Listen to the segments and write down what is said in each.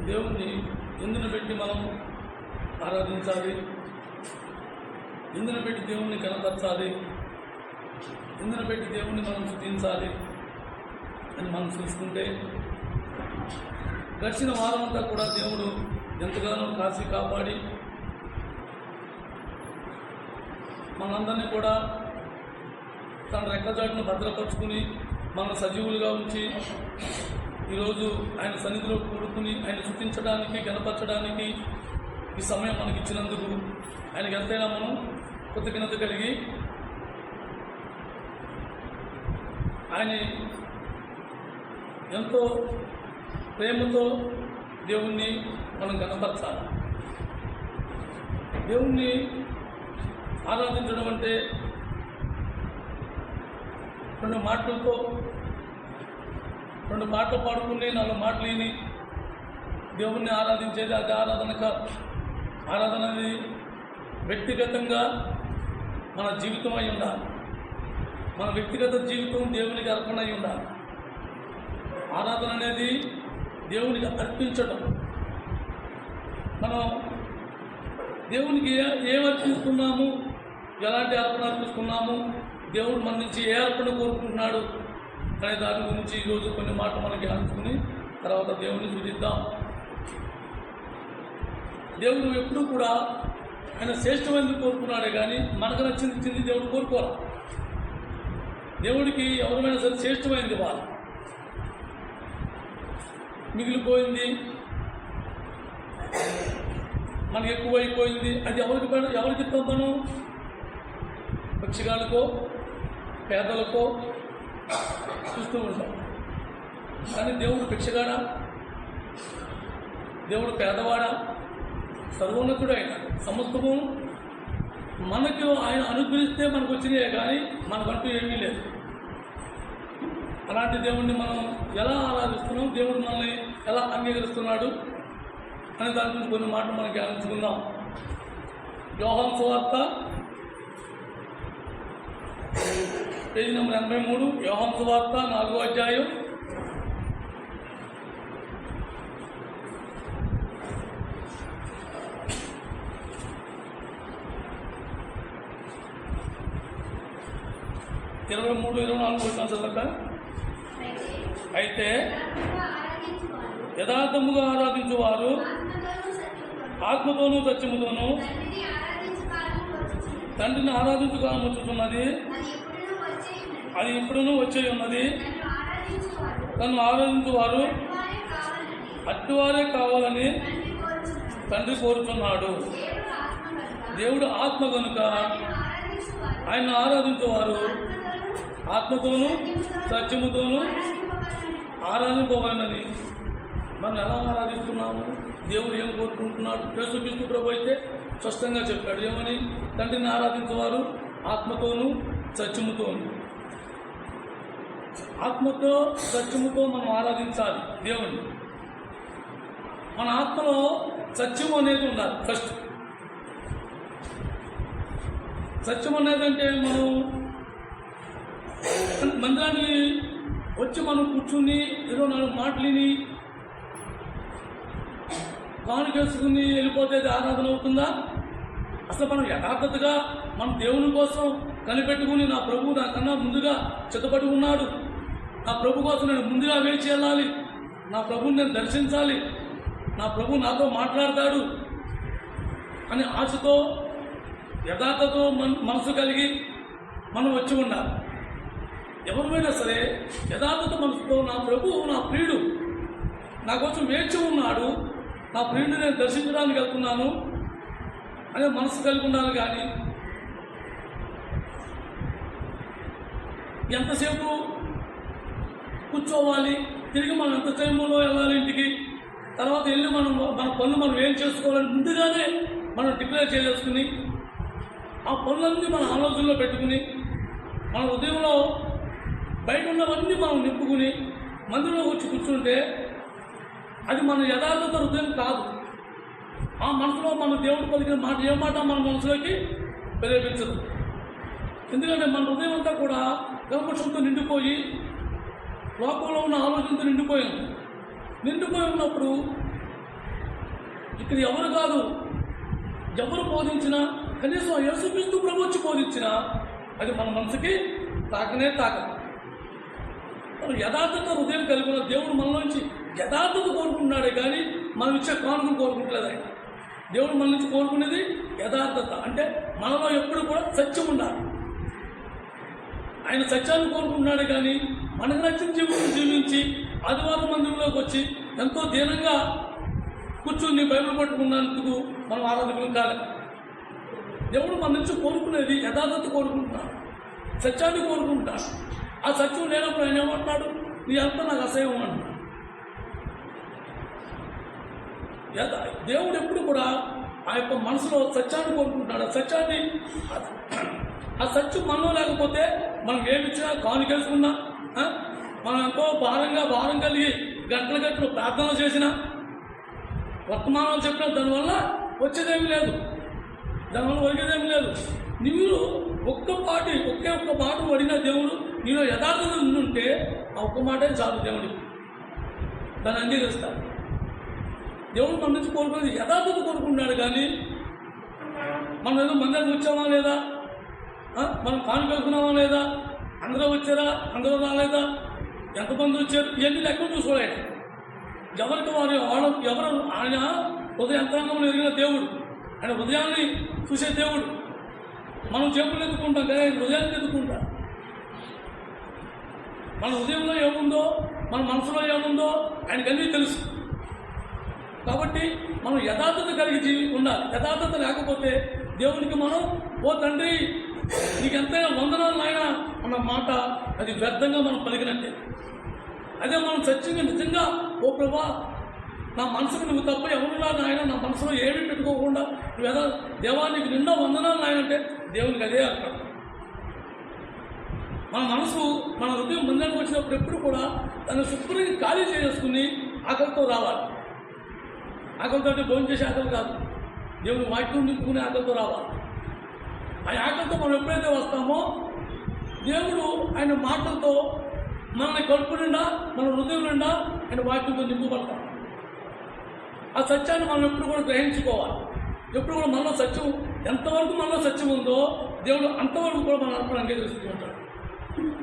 దేవుణ్ణి ఎందును పెట్టి మనం ఆరాధించాలి, ఎందును పెట్టి దేవుణ్ణి కనపరచాలి, ఎందును పెట్టి దేవుణ్ణి మనం స్తుతించాలి అని మనం చూసుకుంటే, గడిచిన వారం అంతా కూడా దేవుడు ఎంతగానో కాసి కాపాడి మనందరినీ కూడా తన రెక్కజాటును భద్రపరుచుకుని మన సజీవులుగా ఉంచి ఈరోజు ఆయన సన్నిధిలో కూడుకుని ఆయన స్తుతించడానికి కనపరచడానికి ఈ సమయం మనకి ఇచ్చినందుకు ఆయనకి ఎంతైనా మనం కృతజ్ఞత కలిగి ఆయన ఎంతో ప్రేమతో దేవుణ్ణి మనం కనపరచాలి. దేవుణ్ణి ఆరాధించడం అంటే రెండు మాటలు పాడుకుని 4 మాటలు విని దేవుణ్ణి ఆరాధించేది అది ఆరాధన కాదు. ఆరాధన అనేది వ్యక్తిగతంగా మన జీవితం అయి ఉండాలి. మన వ్యక్తిగత జీవితం దేవునికి అర్పణ అయి ఉండాలి. ఆరాధన అనేది దేవునికి అర్పించడం. మనం దేవునికి ఏం అర్పిస్తున్నాము, ఎలాంటి అర్పణ అర్పిస్తున్నాము, దేవుడు మన నుంచి ఏ అర్పణ కోరుకుంటున్నాడు అనే దాని గురించి ఈరోజు కొన్ని మాటలు మనకి అనుకుని తర్వాత దేవుడిని స్తుతిద్దాం. దేవుడు ఎప్పుడూ కూడా ఆయన శ్రేష్టమైనది కోరుకున్నాడే కానీ మనకు నచ్చింది దేవుడు కోరుకోవాలి. దేవుడికి ఎవరైనా సరే శ్రేష్టమైనది వాళ్ళు మిగిలిపోయింది, మనకి ఎక్కువైపోయింది, అది ఎవరికి ఇస్తాం మనం? పక్షిగాలకో పేదలకో చూస్తూ ఉంటాం. కానీ దేవుడు భిక్షగాడా, దేవుడు పేదవాడా, సర్వోన్నతుడు ఆయన సమస్తము మనకు ఆయన అనుగ్రహిస్తే మనకు వచ్చినాయే కానీ మనకంటూ ఏమీ లేదు. అలాంటి దేవుణ్ణి మనం ఎలా ఆరాధిస్తున్నాం, దేవుడు మనల్ని ఎలా అంగీకరిస్తున్నాడు అనే దాని గురించి కొన్ని మాటలు మనకి ఆలోచించుకుందాం. యోహాను సువార్త పేజీ నెంబర్ 83, యోహాను సువార్త 4వ అధ్యాయం 23-24 వచ్చిన చదవక. అయితే యథార్థముగా ఆరాధించువారు ఆత్మతోనూ సత్యముతోనూ తండ్రిని ఆరాధించు కాలం వచ్చుతున్నది, అది ఇప్పుడునూ వచ్చే ఉన్నది. తను ఆరాధించువారు అట్టువారే కావాలని తండ్రి కోరుతున్నాడు. దేవుడు ఆత్మ కనుక ఆయన ఆరాధించేవారు ఆత్మతోనూ సత్యముతోనూ ఆరాధింపవాలని. మనం ఎలా ఆరాధిస్తున్నాము, దేవుడు ఏం కోరుకుంటున్నాడు? యేసుక్రీస్తు ప్రభు అయితే స్పష్టంగా చెప్పాడు ఏమని? తండ్రిని ఆరాధించేవారు ఆత్మతోనూ సత్యముతోనూ. ఆత్మతో సత్యముతో మనం ఆరాధించాలి దేవుణ్ణి. మన ఆత్మలో సత్యము అనేది ఉండాలి. ఫస్ట్ సత్యం అనేది అంటే మనం మందిరాన్ని వచ్చి మనం కూర్చుని 24 మాటలు విని కానుకేసుకుని వెళ్ళిపోతే ఆరాధన అవుతుందా? అసలు మనం యథార్థతగా మన దేవుని కోసం కనిపెట్టుకుని నా ప్రభు నాకన్నా ముందుగా చిత్తపడి ఉన్నాడు, నా ప్రభు కోసం నేను ముందుగా వేచి వెళ్ళాలి, నా ప్రభుని నేను దర్శించాలి, నా ప్రభు నాతో మాట్లాడతాడు అని ఆశతో యథార్థతో మనసు కలిగి మనం వచ్చి ఉండాలి. ఎవరైనా సరే యథార్థత మనసుతో నా ప్రభు నా ప్రియుడు నా కోసం వేచి ఉన్నాడు, నా ప్రియుడిని నేను దర్శించడానికి వెళ్తున్నాను అనే మనసు కలిగి ఉండాలి. కానీ ఎంతసేపు కూర్చోవాలి, తిరిగి మనం ఎంత టైంలో వెళ్ళాలి ఇంటికి, తర్వాత వెళ్ళి మన పనులు మనం ఏం చేసుకోవాలని ముందుగానే మనం డిక్లేర్ చేసుకుని ఆ పనులన్నీ మన ఆలోచనలో పెట్టుకుని మన హృదయంలో బయట ఉన్నవన్నీ మనం నింపుకుని మందిరంలో వచ్చి కూర్చుంటే అది మన యథార్థత హృదయం కాదు. ఆ మనసులో మన దేవుడు పలికిన మాట ఏ మాట మన మనసులోకి ప్రేరేపించదు. ఎందుకంటే మన హృదయం అంతా కూడా కల్పషంతో నిండిపోయి లోకంలో ఉన్న ఆలోచనతో నిండిపోయి ఉన్నప్పుడు ఇక్కడ ఎవరు కాదు, ఎవరు బోధించినా కనీసం యేసుక్రీస్తు ప్రభు వచ్చి బోధించినా అది మన మనసుకి తాకనే తాకదు. మనం యథార్థత హృదయం కలిగిన దేవుడు మనలోంచి యథార్థత కోరుకుంటున్నాడే కానీ మనం ఇచ్చే కానుకను కోరుకుంటలేదు. ఆయన దేవుడు మన నుంచి కోరుకునేది యథార్థత. అంటే మనలో ఎప్పుడు కూడా సత్యం ఉండాలి. ఆయన సత్యాన్ని కోరుకుంటున్నాడే కానీ మనకు నచ్చిన జీవితం జీవించి ఆదివారం మందిరంలోకి వచ్చి ఎంతో దీనంగా కూర్చుని బైబిల్ పట్టుకున్నందుకు మనం ఆరాధకులు కాదు. దేవుడు మన నుంచి కోరుకునేది యథార్థత కోరుకుంటున్నాడు, సత్యాన్ని కోరుకుంటాడు. ఆ సత్యం లేనప్పుడు ఆయన ఏమంటున్నాడు, నీ అంతా నాకు అసహ్యం అంటున్నాడు. దేవుడు ఎప్పుడు కూడా ఆ యొక్క మనసులో సత్యాన్ని కోరుకుంటున్నాడు. ఆ సత్యం మనలో లేకపోతే మనం ఏమిచ్చినా కానుకేసుకున్నా, మనం ఎంతో భారం కలిగి గంటలు ప్రార్థనలు చేసినా, వర్తమానాలు చెప్పినా దానివల్ల వచ్చేదేమీ లేదు, దానివల్ల ఒరిగేదేమీ లేదు. నీవు ఒకే ఒక్క మాట అడిగిన దేవుడు నీలో యథార్థత ఉంటే ఆ ఒక్క మాటే చాలు, దేవుడికి దాన్ని అంగీకరిస్తాడు. దేవుడు మన నుంచి కోరుకునేది యథార్థత కోరుకుంటున్నాడు. కానీ మనం ఏదో మందికి వచ్చామా లేదా, మనం కానుకెళ్తున్నామా లేదా, అందరూ వచ్చారా, అందరూ రాలేదా, ఎంతమంది వచ్చారు, ఇవన్నీ లెక్క చూసుకోలేడు. ఎవరికి వారు ఎవరు ఆయన హృదయ యంత్రాంగంలో ఎరిగిన దేవుడు, ఆయన హృదయాన్ని చూసే దేవుడు. మనం చేతులు ఎత్తుకుంటాం కానీ ఆయన హృదయాన్ని ఎత్తుకుంటాం. మన హృదయంలో ఏముందో, మన మనసులో ఏముందో ఆయనకు అన్నీ తెలుసు. కాబట్టి మనం యథార్థత కలిగి ఉండాలి. యథార్థత లేకపోతే దేవునికి మనం ఓ తండ్రి నీకు ఎంతైనా వందనాలు నాయన అన్న మాట అది వ్యర్థంగా మనం పలికినట్టే. అదే మనం సత్యంగా నిజంగా ఓ ప్రభా నా మనసుకు నువ్వు తప్ప ఎవరున్నా నాయన, నా మనసులో ఏమీ పెట్టుకోకుండా నువ్వు దేవానికి నిండా వందనాలు నాయన అంటే దేవునికి అదే అర్థం. మన మనసు మన హృదయం మందిరానికి వచ్చినప్పుడు ఎప్పుడు కూడా దాన్ని శుభ్రంగా ఖాళీ చేసుకుని ఆకలితో రావాలి. ఆకలితో అంటే భోజనం చేసే ఆకలి కాదు, దేవుని వాక్యం నింపుకునే ఆకలితో రావాలి. ఆ ఆకలితో మనం ఎప్పుడైతే వస్తామో దేవుడు ఆయన మాటలతో మనల్ని కడుపు నిండా, మన హృదయం నిండా ఆయన వాక్యంతో నింపబడతాం. ఆ సత్యాన్ని మనం ఎప్పుడు కూడా గ్రహించుకోవాలి. ఎప్పుడు కూడా మనలో సత్యం ఎంతవరకు మనలో సత్యం ఉందో దేవుడు అంతవరకు కూడా మన అర్పణ అంగీకరిస్తూ ఉంటాడు.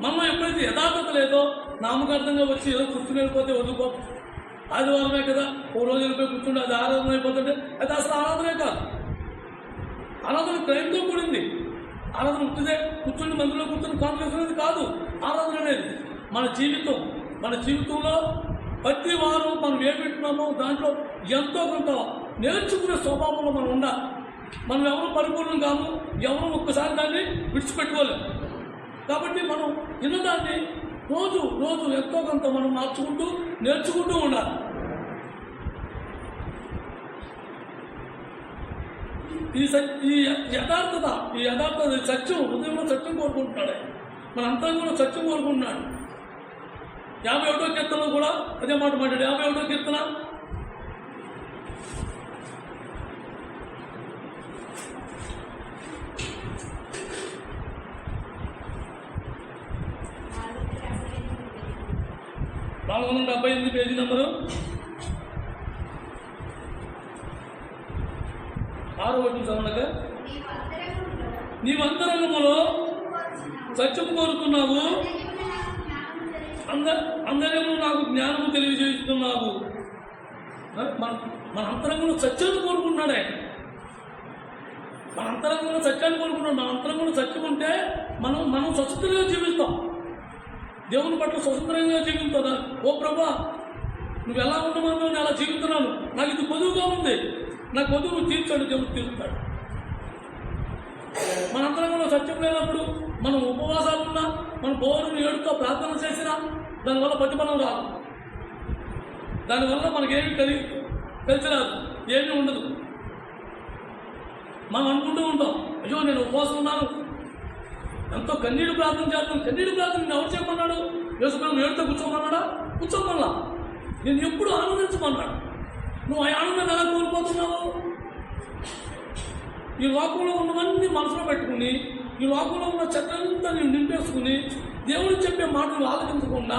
మనలో ఎప్పుడైతే యథార్థత లేదో నామకార్థంగా వచ్చి ఏదో కూర్చుని వెళ్ళిపోతే వదిలిపోతుంది. ఆదివారమే కదా, ఓ రోజు వెళ్ళిపోయి కూర్చుంటే అది ఆరాధన అయిపోతుంటే అది అసలు ఆరాధనే కాదు. ఆరాధన క్రైమ్తో కూడింది. ఆరాధన ఉంటుందే కూర్చుని మందిలో కూర్చొని కాన్ఫరెన్స్ కాదు. ఆరాధన అనేది మన జీవితంలో ప్రతి వారం మనం ఏం పెట్టున్నామో దాంట్లో ఎంతో కొంత నేర్చుకునే స్వభావంలో మనం ఉండాలి. మనం ఎవరు పరిపూర్ణం కాము, ఎవరు ఒక్కసారి దాన్ని విడిచిపెట్టుకోలేము. కాబట్టి మనం ఇన్నదాన్ని రోజు ఎంతో కొంత మనం నేర్చుకుంటూ ఉండాలి. ఈ యథార్థత సత్యం, హృదయంలో సత్యం కోరుకుంటున్నాడు. మన అంతరంగంలో సత్యం కోరుకుంటున్నాడు. 51వ కీర్తనలో కూడా అదే మాట మాట్లాడు. 51వ కీర్తన 478 పేజీ నెంబరు 6వ వచనం చదవనగా, నీవంతరంగములో సత్యం కోరుతున్నావు, అందరేమో నాకు జ్ఞానము తెలియజేస్తున్నావు. మన అంతరంగంలో సత్యాన్ని కోరుకుంటున్నాడే. మన అంతరంగంలో సత్యాన్ని కోరుకుంటున్నాడు. మన అంతరంగంలో సత్యం ఉంటే మనం స్వతంత్రంగా జీవిస్తాం. దేవుని పట్ల స్వతంత్రంగా జీవిస్తాను. ఓ ప్రభా నువ్వు ఎలా ఉండమన్నా నేను అలా జీవిస్తున్నాను, నాకు ఇది పొదువుగా ఉంది, నాకు పొదువు నువ్వు తీర్చాడు, దేవుడు తీరుతాడు. మన అంతరంగంలో సత్యం లేనప్పుడు మనం ఉపవాసాలున్నా, మన బోరుని ఏడుతో ప్రార్థన చేసినా దానివల్ల ప్రతిఫలం రాదు. దానివల్ల మనకేమీ కలిసి రాదు, ఏమీ ఉండదు. మనం అనుకుంటూ ఉంటాం, అయ్యో నేను ఉపవాసం ఉన్నాను, ఎంతో కన్నీడు ప్రార్థన చేస్తాను. కన్నీడు ప్రార్థన నేను ఎవరు చెప్పమన్నాడు? యేసుప్రభు ఏడుతో కూర్చోమన్నా. నేను ఎప్పుడు ఆనందించమన్నాడు. నువ్వు ఆ ఆనందం ఎలా కోల్పోతున్నావు? ఈ లోకంలో ఉన్నవన్నీ మనసులో పెట్టుకుని, ఈ లోకంలో ఉన్న చెత్తంతా నేను నింపేసుకుని, దేవుడు చెప్పే మాటలు ఆలోచించకుండా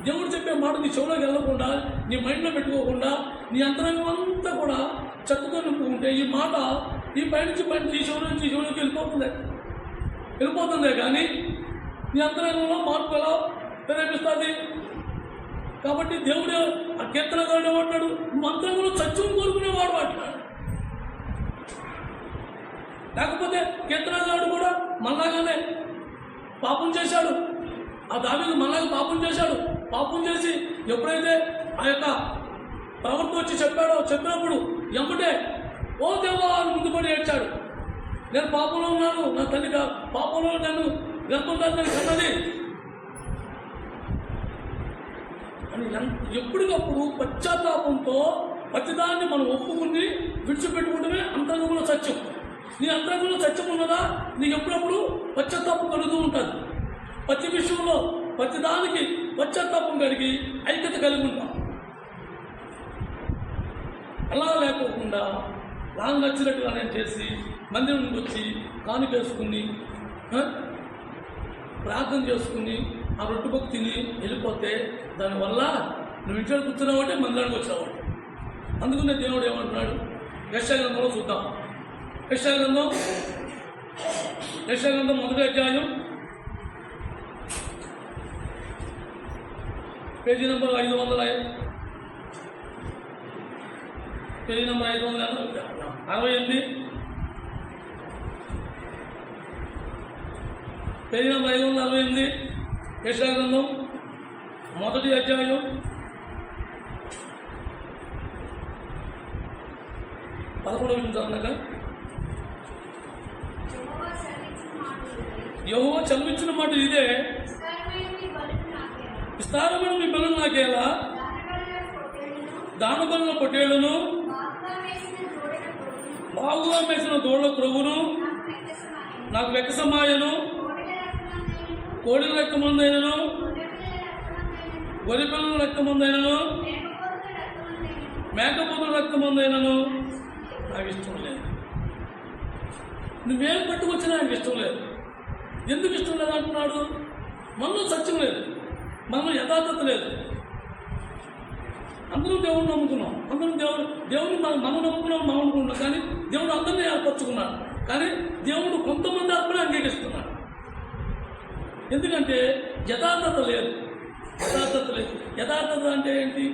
దేవుడు చెప్పే మాట నీ చెవులోకి వెళ్ళకుండా, నీ మైండ్లో పెట్టుకోకుండా, నీ అంతరంగం అంతా కూడా చెత్తతో నింపుకుంటే ఈ మాట ఈ పైనుంచి ఈ చెవుల నుంచి ఈ చెవులోకి వెళ్ళిపోతుందే కానీ నీ అంతరంగంలో మార్పు ఎలా ప్రేరేపిస్తుంది? కాబట్టి దేవుడు ఆ కీర్తనగాడు ఏమంటాడు? నువ్వు అంతరంగంలో సత్యం కోరుకునేవాడు అంటున్నాడు. లేకపోతే కీర్తనగాడు కూడా మనలాగానే పాపం చేశాడు. ఆ దావీదు మనలాగా పాపం చేశాడు. పాపం చేసి ఎప్పుడైతే ఆ యొక్క ప్రవక్త వచ్చి చెప్పినప్పుడు ఎమ్మటే ఓ దేవా అని ముందుపడి ఏడ్చాడు. నేను పాపంలో ఉన్నాను, నా తల్లి పాపంలో నన్ను గర్భంధాన్ని కన్నది అని ఎప్పటికప్పుడు పశ్చాత్తాపంతో ప్రతిదాన్ని మనం ఒప్పుకుని విడిచిపెట్టుకుంటమే అంతరంగంలో సత్యం. నీ అంతరంగంలో సత్యం ఉన్నదా? నీకు ఎప్పుడప్పుడు పశ్చాత్తాపం కలుగుతూ ఉంటుంది. ప్రతి విషయంలో ప్రతిదానికి పశ్చాత్తాపం కలిగి ఐక్యత కలిగి ఉంటాం. అలా లేకోకుండా నాకు నచ్చినట్టుగా నేను చేసి మందిరం నుండి వచ్చి కానుకేసుకుని ప్రార్థన చేసుకుని ఆ రొట్టె బొక్కు తిని వెళ్ళిపోతే దానివల్ల నువ్వు ఇంట్లో కూర్చున్నావంటే మందిరానికి వచ్చినావు. అందుకనే దేవుడు ఏమంటున్నాడు? యెషయా గ్రంథంలో చూద్దాం. యెషయా గ్రంథం 1వ అధ్యాయం page number 568. Page number 568. Page number 568. యెషయా గ్రంథం 1వ అధ్యాయం 11వ నిమిషం. యెహోవా చదివించిన మాట ఇదే, విస్తారమైన మీ బలం నాకేలా, దానబలిన పొట్టేళ్లను, బాగుగా మేసిన దూడల క్రొవ్వును నాకు వెక్కసమాయను, కోడిల రెక్కమందైనను, గొర్రె పిల్లల రెక్కమందైనను, మేకపోతుల రెక్కమందైనను నాకు ఇష్టం లేదు. నువ్వేం పట్టుకొచ్చినా నాకు ఇష్టం లేదు. ఎందుకు ఇష్టం లేదు అంటున్నాడు? మనలో సత్యం లేదు, మనలో యథార్థత లేదు. అందరూ దేవుడిని నమ్ముకున్నాం, అందరూ దేవుడిని మనం నమ్ముకున్నాం, మనం అనుకుంటున్నాం. కానీ దేవుడు అందరినీ ఏర్పరచుకున్నాడు. కానీ దేవుడు కొంతమంది ఆత్మని అంగీకరిస్తున్నాడు. ఎందుకంటే యథార్థత లేదు. యథార్థత అంటే ఏంటి?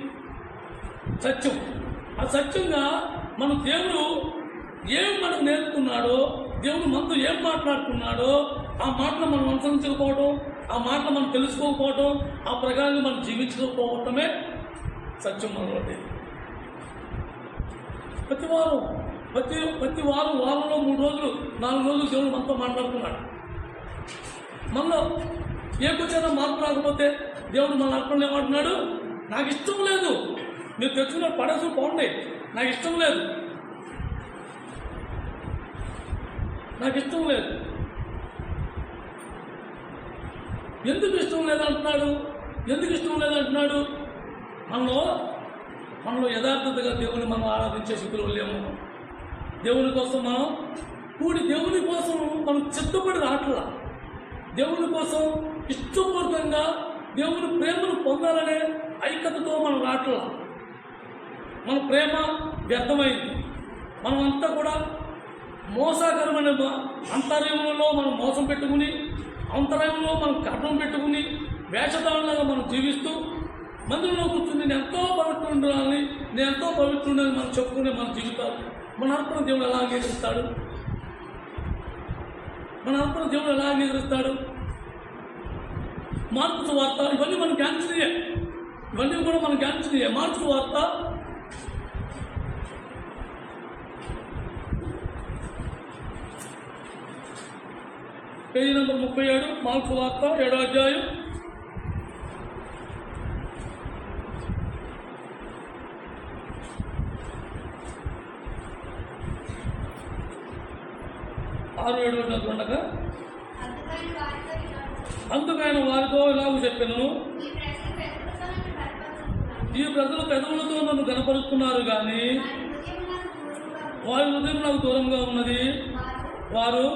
సత్యం. ఆ సత్యంగా మన దేవుడు ఏం మనకు నేర్పుతున్నాడో, దేవుడు మనతో ఏం మాట్లాడుతున్నాడో ఆ మాటలు మనం అనుసరించకపోవడం, ఆ మాటలు మనం తెలుసుకోకపోవడం, ఆ ప్రకారంగా మనం జీవించకపోవటమే సత్యం మనలో. ప్రతి వారంలో 3 రోజులు 4 రోజులు దేవుడు మనతో మాట్లాడుతున్నాడు. మనలో ఏ కొంచెం మార్పు రాకపోతే దేవుడు మన అర్పణ ఏమంటున్నాడు? నాకు ఇష్టం లేదు, మీరు తెచ్చుకున్న పడేసు పోండి, నాకు ఇష్టం లేదు. ఎందుకు ఇష్టం లేదంటున్నాడు? మనలో యథార్థతగా దేవుని మనం ఆరాధించే స్థితిలో లేము. దేవుని కోసం దేవుని కోసం మనం చిత్తపడి రాట్లా. దేవుని కోసం ఇష్టపూర్వకంగా దేవుని ప్రేమను పొందాలనే ఐక్యతతో మనం రాట్లా. మన ప్రేమ వ్యర్థమైంది. మనమంతా కూడా మోసకరమైన అంతర్యంలో మనం మోసం పెట్టుకుని, అంతరంగంలో మనం కర్ణం పెట్టుకుని, వేషధారణలాగా మనం జీవిస్తూ మందిరంలో కూర్చుని నేను ఎంతో పవిత్రుండాలని, నేను ఎంతో పవిత్రుండని మనం చెప్పుకునే మన జీవితాలు, మన అర్పణ దేవుడు ఎలా అంగీకరిస్తాడు? మార్కు సువార్త ఇవన్నీ మనం క్యాన్సిల్ మార్కు సువార్త 37 మార్కు సువార్త 7వ అధ్యాయం 6-7 ఉండగా, అందుకైన వారితో ఇలాగ చెప్పెను, ఈ ప్రజలు పెదవులతో నన్ను కనపరుస్తున్నారు కానీ వారి హృదయం నాకు దూరంగా ఉన్నది. వారు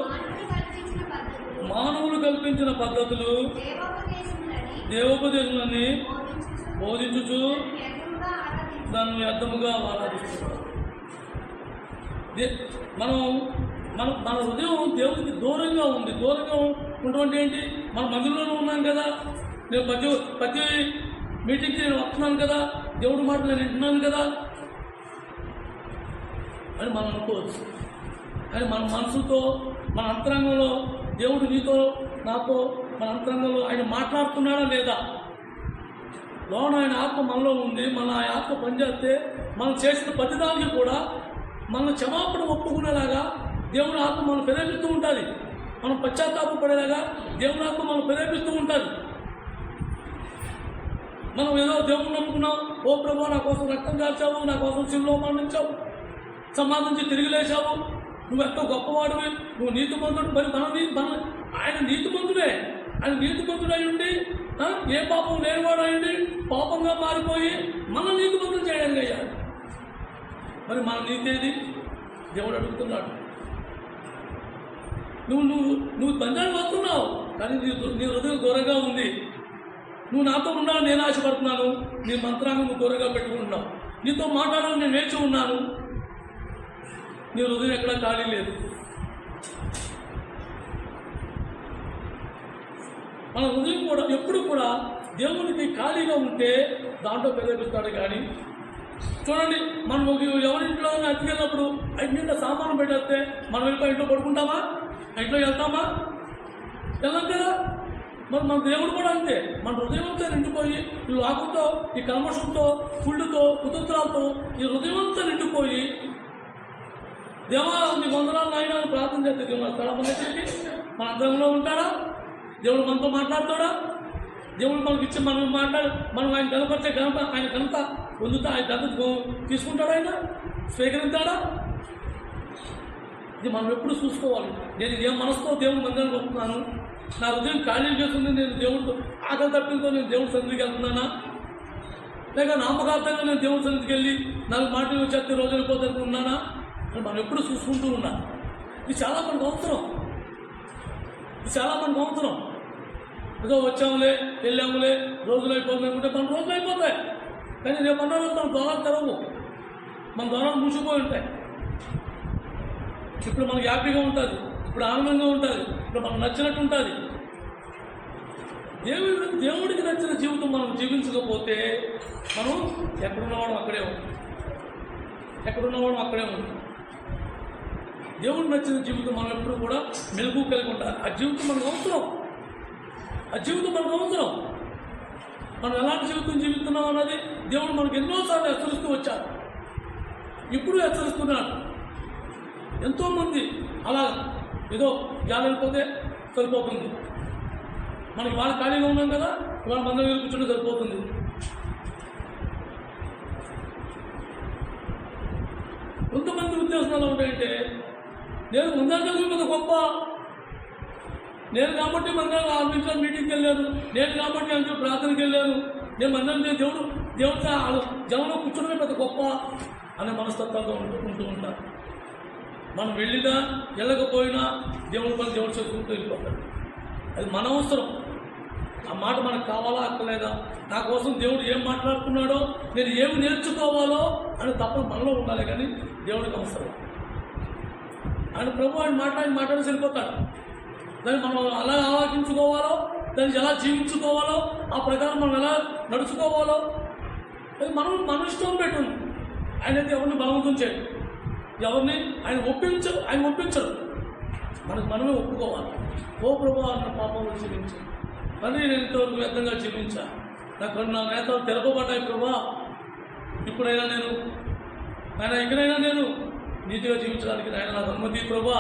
మానవులు కల్పించిన పద్ధతులు, దేవోపదేశులని బోధించుచు నన్ను వ్యర్థముగా ఆరాధిస్తున్నాడు. మనం మన మన హృదయం దేవుడికి దూరంగా ఉంది. దూరంగా ఉన్నటువంటి ఏంటి? మన మందిరంలోనే ఉన్నాం కదా, నేను ప్రతి మీటింగ్కి నేను వస్తున్నాను కదా, దేవుడి మాట నేను వింటున్నాను కదా అని మనం అనుకోవచ్చు. కానీ మన మనసుతో, మన అంతరంగంలో దేవుడు నీతో నాతో మన అంతరంగంలో ఆయన మాట్లాడుతున్నాడా లేదా? లోన ఆయన ఆత్మ మనలో ఉంది. మన ఆ ఆత్మ పనిచేస్తే మనం చేసిన ప్రతిదానికి కూడా మన క్షమాపణ ఒప్పుకునేలాగా దేవుని ఆత్మ మనం ప్రేరేపిస్తూ ఉంటుంది. మనం పశ్చాత్తాపం పడేలాగా దేవుని ఆత్మ మనం ప్రేరేపిస్తూ ఉంటుంది. మనం ఏదో దేవుని నమ్ముకున్నాం, ఓ ప్రభు నా కోసం రక్తం కాల్చావు, నా కోసం శిలువలో మరణించావు, సమాధించి తిరిగి లేచావు, నువ్వు ఎంతో గొప్పవాడివి, నువ్వు నీతిమంతుడు. మరి ఆయన నీతిమంతుడే. ఆయన నీతిమంతుడై ఉండి ఏ పాపం లేనివాడు అయ్యండి పాపంగా మారిపోయి మన నీతిమంతులు చేయడానికి అయ్యాడు. మరి మన నీతి ఏది? దేవుడు అడుగుతున్నాడు. నువ్వు బంధాన్ని వస్తున్నావు, కానీ నీ హృదయం దూరంగా ఉంది. నువ్వు నాతో ఉన్నావు, నేను ఆశపడుతున్నాను. నీ మంత్రాన్ని నువ్వు దూరంగా పెట్టుకుంటున్నావు. నీతో మాట్లాడాలని నేను వేచి ఉన్నాను, నీ హృదయం ఎక్కడా ఖాళీ లేదు. మన హృదయం కూడా ఎప్పుడు కూడా దేవునికి ఖాళీగా ఉంటే దాంట్లో ప్రేరేపిస్తాడు. కానీ చూడండి, మనం ఎవరింట్లో అతికెళ్ళినప్పుడు ఇంట్లో సామాను పెట్టేస్తే మనం వెళ్ళిపోయి ఇంట్లో పడుకుంటామా? ఇంట్లో వెళ్తామా? వెళ్ళాం కదా. మరి మన దేవుడు కూడా అంతే. మన హృదయంతో నిండిపోయి ఈ వాకుతో, ఈ కల్మషంతో, కుళ్ళుతో, కుతంత్రాలతో ఈ హృదయంతో నిండిపోయి దేవా నీ వందనాలు నాయన అని ప్రార్థన చేస్తే దేవుడు వస్తాడా మన దగ్గరికి? మన అంతరంలో ఉంటాడా? దేవుడు మనతో మాట్లాడతాడా? దేవుడు మనకి ఇచ్చి మనం ఆయన కనపరిచే ఆయన ఘనత పొందుతా, ఆయన ఘనత తీసుకుంటాడా? ఆయన స్వీకరించాడా? ఇది మనం ఎప్పుడు చూసుకోవాలి. నేను ఏ మనసుతో దేవుని మందిరానికి వస్తున్నాను, నా హృదయం ఖాళీ చేస్తుంది, నేను దేవుడితో ఆకలి తప్పితో నేను దేవుడి సన్నిధికి వెళ్తున్నానా, లేక నామకార్థంగా నేను దేవుడి సన్నిధికి వెళ్ళి 4 మాటలు వచ్చేస్తే రోజు వెళ్ళిపోతాను ఉన్నానా అని మనం ఎప్పుడు చూసుకుంటూ ఉన్నాం. ఇది చాలా మనకు అవసరం. ఏదో వచ్చాములే వెళ్ళాములే రోజులు అయిపోతుంది అనుకుంటే మన రోజులు అయిపోతాయి. కానీ రేపు అన్న మన ద్వారాలు తెరవు, మన ద్వారాలు మూసిపోయి ఉంటాయి. ఇప్పుడు మనకు హ్యాపీగా ఉంటుంది, ఇప్పుడు ఆనందంగా ఉంటుంది, ఇప్పుడు మనకు నచ్చినట్టు ఉంటుంది. దేవుడికి నచ్చిన జీవితం మనం జీవించకపోతే మనం ఎక్కడున్నవాడు అక్కడే ఉంది. దేవుడికి నచ్చిన జీవితం మనం ఎప్పుడు కూడా మెలుగు కలిగి ఉండాలి. ఆ జీవితం మనకు అవసరం. మనం ఎలాంటి జీవితం జీవిస్తున్నాం అన్నది దేవుడు మనకు ఎన్నోసార్లు హెచ్చరిస్తూ వచ్చారు, ఇప్పుడు హెచ్చరిస్తున్నాడు. ఎంతోమంది అలా ఏదో గాలి వెళ్ళిపోతే సరిపోతుంది, మనకి వాళ్ళ ఖాళీగా ఉన్నాం కదా, ఇవాళ మందరం మీద కూర్చుంటే సరిపోతుంది. కొంతమంది ఉద్దేశం ఎలా ఉంటాయంటే, నేను ముందంటే మీద గొప్ప, నేను కాబట్టి మందిరం 6 నిమిషాలు మీటింగ్కి వెళ్ళాను, నేను కాబట్టి అంటూ ప్రార్థనకి వెళ్ళాను, నేను మందిరం దేవుడు జనంలో కూర్చోడమే పెద్ద గొప్ప అనే మనస్తత్వంగా ఉంటూ ఉంటారు. మనం వెళ్ళినా వెళ్ళకపోయినా దేవుడి పని దేవుడు చేసుకుంటూ వెళ్ళిపోతాడు. అది మన అవసరం. ఆ మాట మనకు కావాలా అక్కలేదా, నా కోసం దేవుడు ఏం మాట్లాడుతున్నాడో, నేను ఏమి నేర్చుకోవాలో అని తప్ప మనలో ఉండాలి. కానీ దేవుడికి అవసరం. ఆయన ప్రభు ఆయన మాట్లాడి సరిపోతాడు. దాన్ని మనం ఎలా ఆలోచించుకోవాలో, దాన్ని ఎలా జీవించుకోవాలో, ఆ ప్రకారం మనం ఎలా నడుచుకోవాలో అది మన ఇష్టం పెట్టుంది. ఆయన అయితే ఎవరిని బలవంతం చేయడు, ఎవరిని ఆయన ఒప్పించడు. మనమే ఒప్పుకోవాలి. ఓ ప్రభు నా పాపంలో జీవించు, మళ్ళీ నేను ఇంతవరకు వ్యర్థంగా జీవించా, నా నేతలు తెరపబడ్డాయి ప్రభా, ఇప్పుడైనా ఇక్కడైనా నేను నీతిగా జీవించడానికి ఆయన నాకు అనుమతి ప్రభా.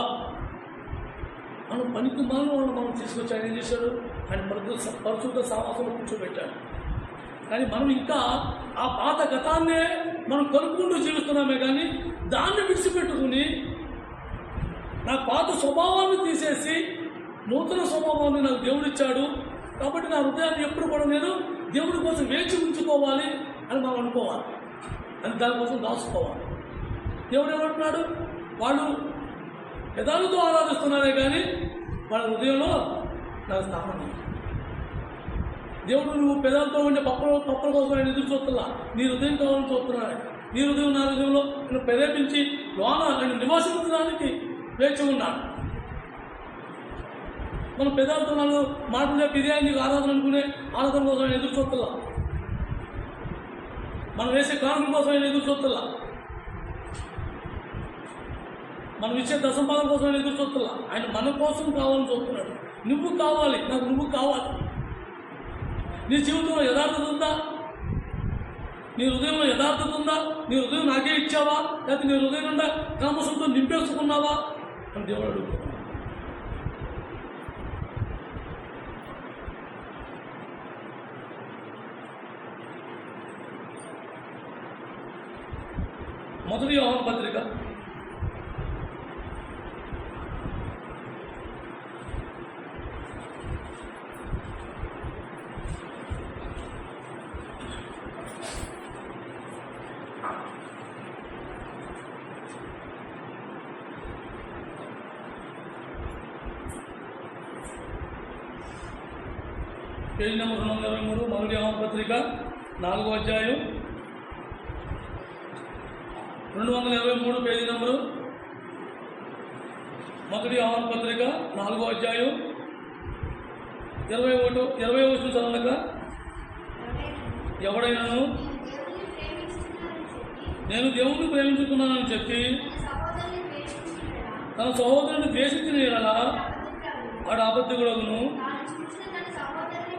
మనం పనికి మనం తీసుకొచ్చి ఆయన ఏం చేశాడు? ఆయన పరిశుద్ధ సావాసంలో కూర్చోబెట్టాడు. కానీ మనం ఇంకా ఆ పాత గతాన్నే మనం కలుపుకుంటూ జీవిస్తున్నామే. కానీ దాన్ని విడిచిపెట్టుకుని నా పాత స్వభావాన్ని తీసేసి నూతన స్వభావాన్ని నాకు దేవుడిచ్చాడు, కాబట్టి నా హృదయాన్ని ఎప్పుడు కూడా నేను దేవుడి కోసం వేచి ఉంచుకోవాలి అని మనం అనుకోవాలి. అని దానికోసం దాచుకోవాలి. దేవుడు ఏమంటున్నాడు? వాళ్ళు యథార్థతో ఆరాధిస్తున్నారే కానీ వాళ్ళ హృదయంలో నాకు స్థానం లేదు. దేవుడు నువ్వు పెదాలతో ఉండే పప్పుల కోసం ఆయన ఎదురు చూస్తున్నా, నీ హృదయం కావాలని చూస్తున్నాడు. నీ హృదయం నా హృదయంలో నేను ప్రేరేపించి లోన ఆయన నివాసించడానికి వేచి ఉన్నాడు. మన పెదాలతో నాలుగు మాటలు చెప్పి ఇదే నీకు ఆరాధన అనుకునే ఆరాధన కోసం ఆయన ఎదురు చూస్తున్నా, మనం వేసే కానుకల కోసం ఆయన ఎదురు చూస్తున్నా, మనం ఇచ్చే దశంపాదం కోసం ఆయన ఎదురు చూస్తున్నా. ఆయన మన కోసం కావాలని చూస్తున్నాడు. నువ్వు కావాలి, నాకు నువ్వు కావాలి. నీ జీవితంలో యథార్థత ఉందా? నీ హృదయంలో యథార్థత ఉందా? నీ హృదయం నాకే ఇచ్చావా, లేకపోతే నీ హృదయం నుండా కామసంతో నింపేసుకున్నావా అని దేవుడు అడుగుతున్నాడు. మొదటి యోహాను పత్రిక పేజీ నెంబర్ 223 మొదటి యోహాను పత్రిక 4వ అధ్యాయం 223 పేజీ నెంబరు మొదటి యోహాను పత్రిక 4వ అధ్యాయం 20 వచనం చదవక, ఎవడైనాను నేను దేవుణ్ణి ప్రేమించుకున్నానని చెప్పి తన సహోదరుని ద్వేషించిన యెడల వాడు అబద్ధికుడగును.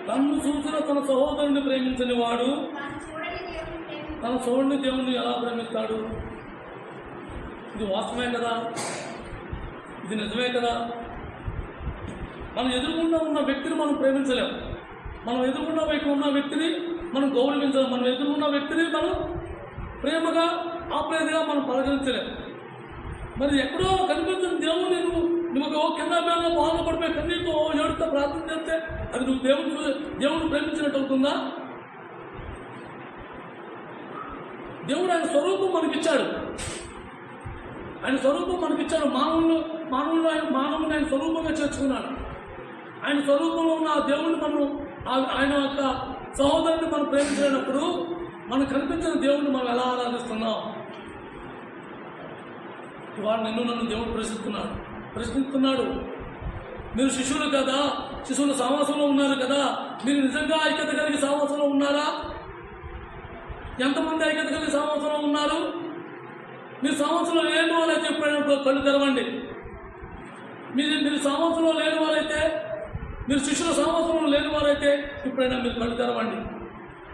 తను చూసిన తన సహోదరుని ప్రేమించని వాడు తన చూడని దేవుణ్ణి ఎలా ప్రేమిస్తాడు? ఇది వాస్తవమే కదా, ఇది నిజమే కదా. మనం ఎదురుకుండా ఉన్న వ్యక్తిని మనం ప్రేమించలేము, మనం ఎదురుకుండా ఉన్న వ్యక్తిని మనం గౌరవించలేము, మనం ఎదురుకున్న వ్యక్తిని మనం ప్రేమగా ఆప్యాయతగా మనం పలకరించలేము. మరి ఎక్కడో కనిపించిన దేవుని నువ్వు కింద మీద బాధ పడిపోయి కన్నీతో ఏడుతో ప్రార్థన చేస్తే అది నువ్వు దేవుని ప్రేమించినట్టు అవుతుందా? దేవుడు ఆయన స్వరూపం మనకిచ్చాడు, ఆయన స్వరూపం మనకిచ్చాడు. మానవుని ఆయన స్వరూపంగా చేర్చుకున్నాడు. ఆయన స్వరూపంలో ఉన్న ఆ దేవుడిని మనం ఆయన యొక్క సహోదరుని మనం ప్రేమించినప్పుడు మనకు కనిపించిన దేవుడిని మనం ఎలా ఆరాధిస్తున్నాం? ఇవాళ నన్ను దేవుడు ప్రశ్నిస్తున్నాడు. మీరు శిశువులు కదా, శిశువుల సహవాసంలో ఉన్నారు కదా, మీరు నిజంగా ఐక్యత కలిగి సహవాసంలో ఉన్నారా? ఎంతమంది ఐక్యత కలిగి సహవాసంలో ఉన్నారు? మీరు సహవాసంలో లేని వాళ్ళైతే ఎప్పుడైనా కళ్ళు తెరవండి. మీరు సహవాసంలో లేని వారైతే, మీరు శిష్యుల సహవాసంలో లేని వారైతే ఎప్పుడైనా మీరు కళ్ళు తెరవండి.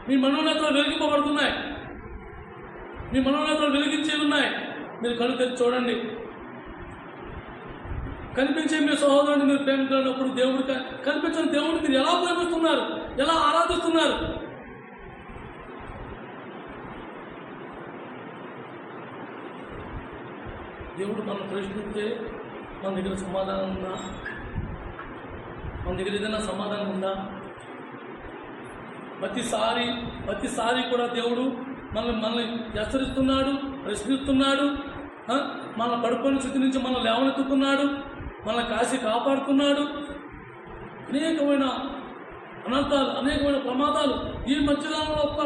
మీ మనోనేతలు వెలిగింపబడుతున్నాయి, మీ మనోనేతలు వెలిగించి ఉన్నాయి. మీరు కళ్ళు తెరిచి చూడండి. కనిపించే మీ సహోదరుని మీరు ప్రేమించినప్పుడు దేవుడికి కనిపించిన దేవుడిని మీరు ఎలా ప్రేమిస్తున్నారు, ఎలా ఆరాధిస్తున్నారు? దేవుడు మనం ప్రశ్నిస్తే మన దగ్గర సమాధానం ఉందా? మన దగ్గర ఏదైనా సమాధానం ఉందా? ప్రతిసారి కూడా దేవుడు మనల్ని హెచ్చరిస్తున్నాడు, ప్రశ్నిస్తున్నాడు. మన పడుకొని స్థితి నుంచి మనం లేవనెత్తుతున్నాడు, మన కాసి కాపాడుతున్నాడు. అనేకమైన అనర్థాలు, అనేకమైన ప్రమాదాలు ఈ మధ్యకాలంలో ఒక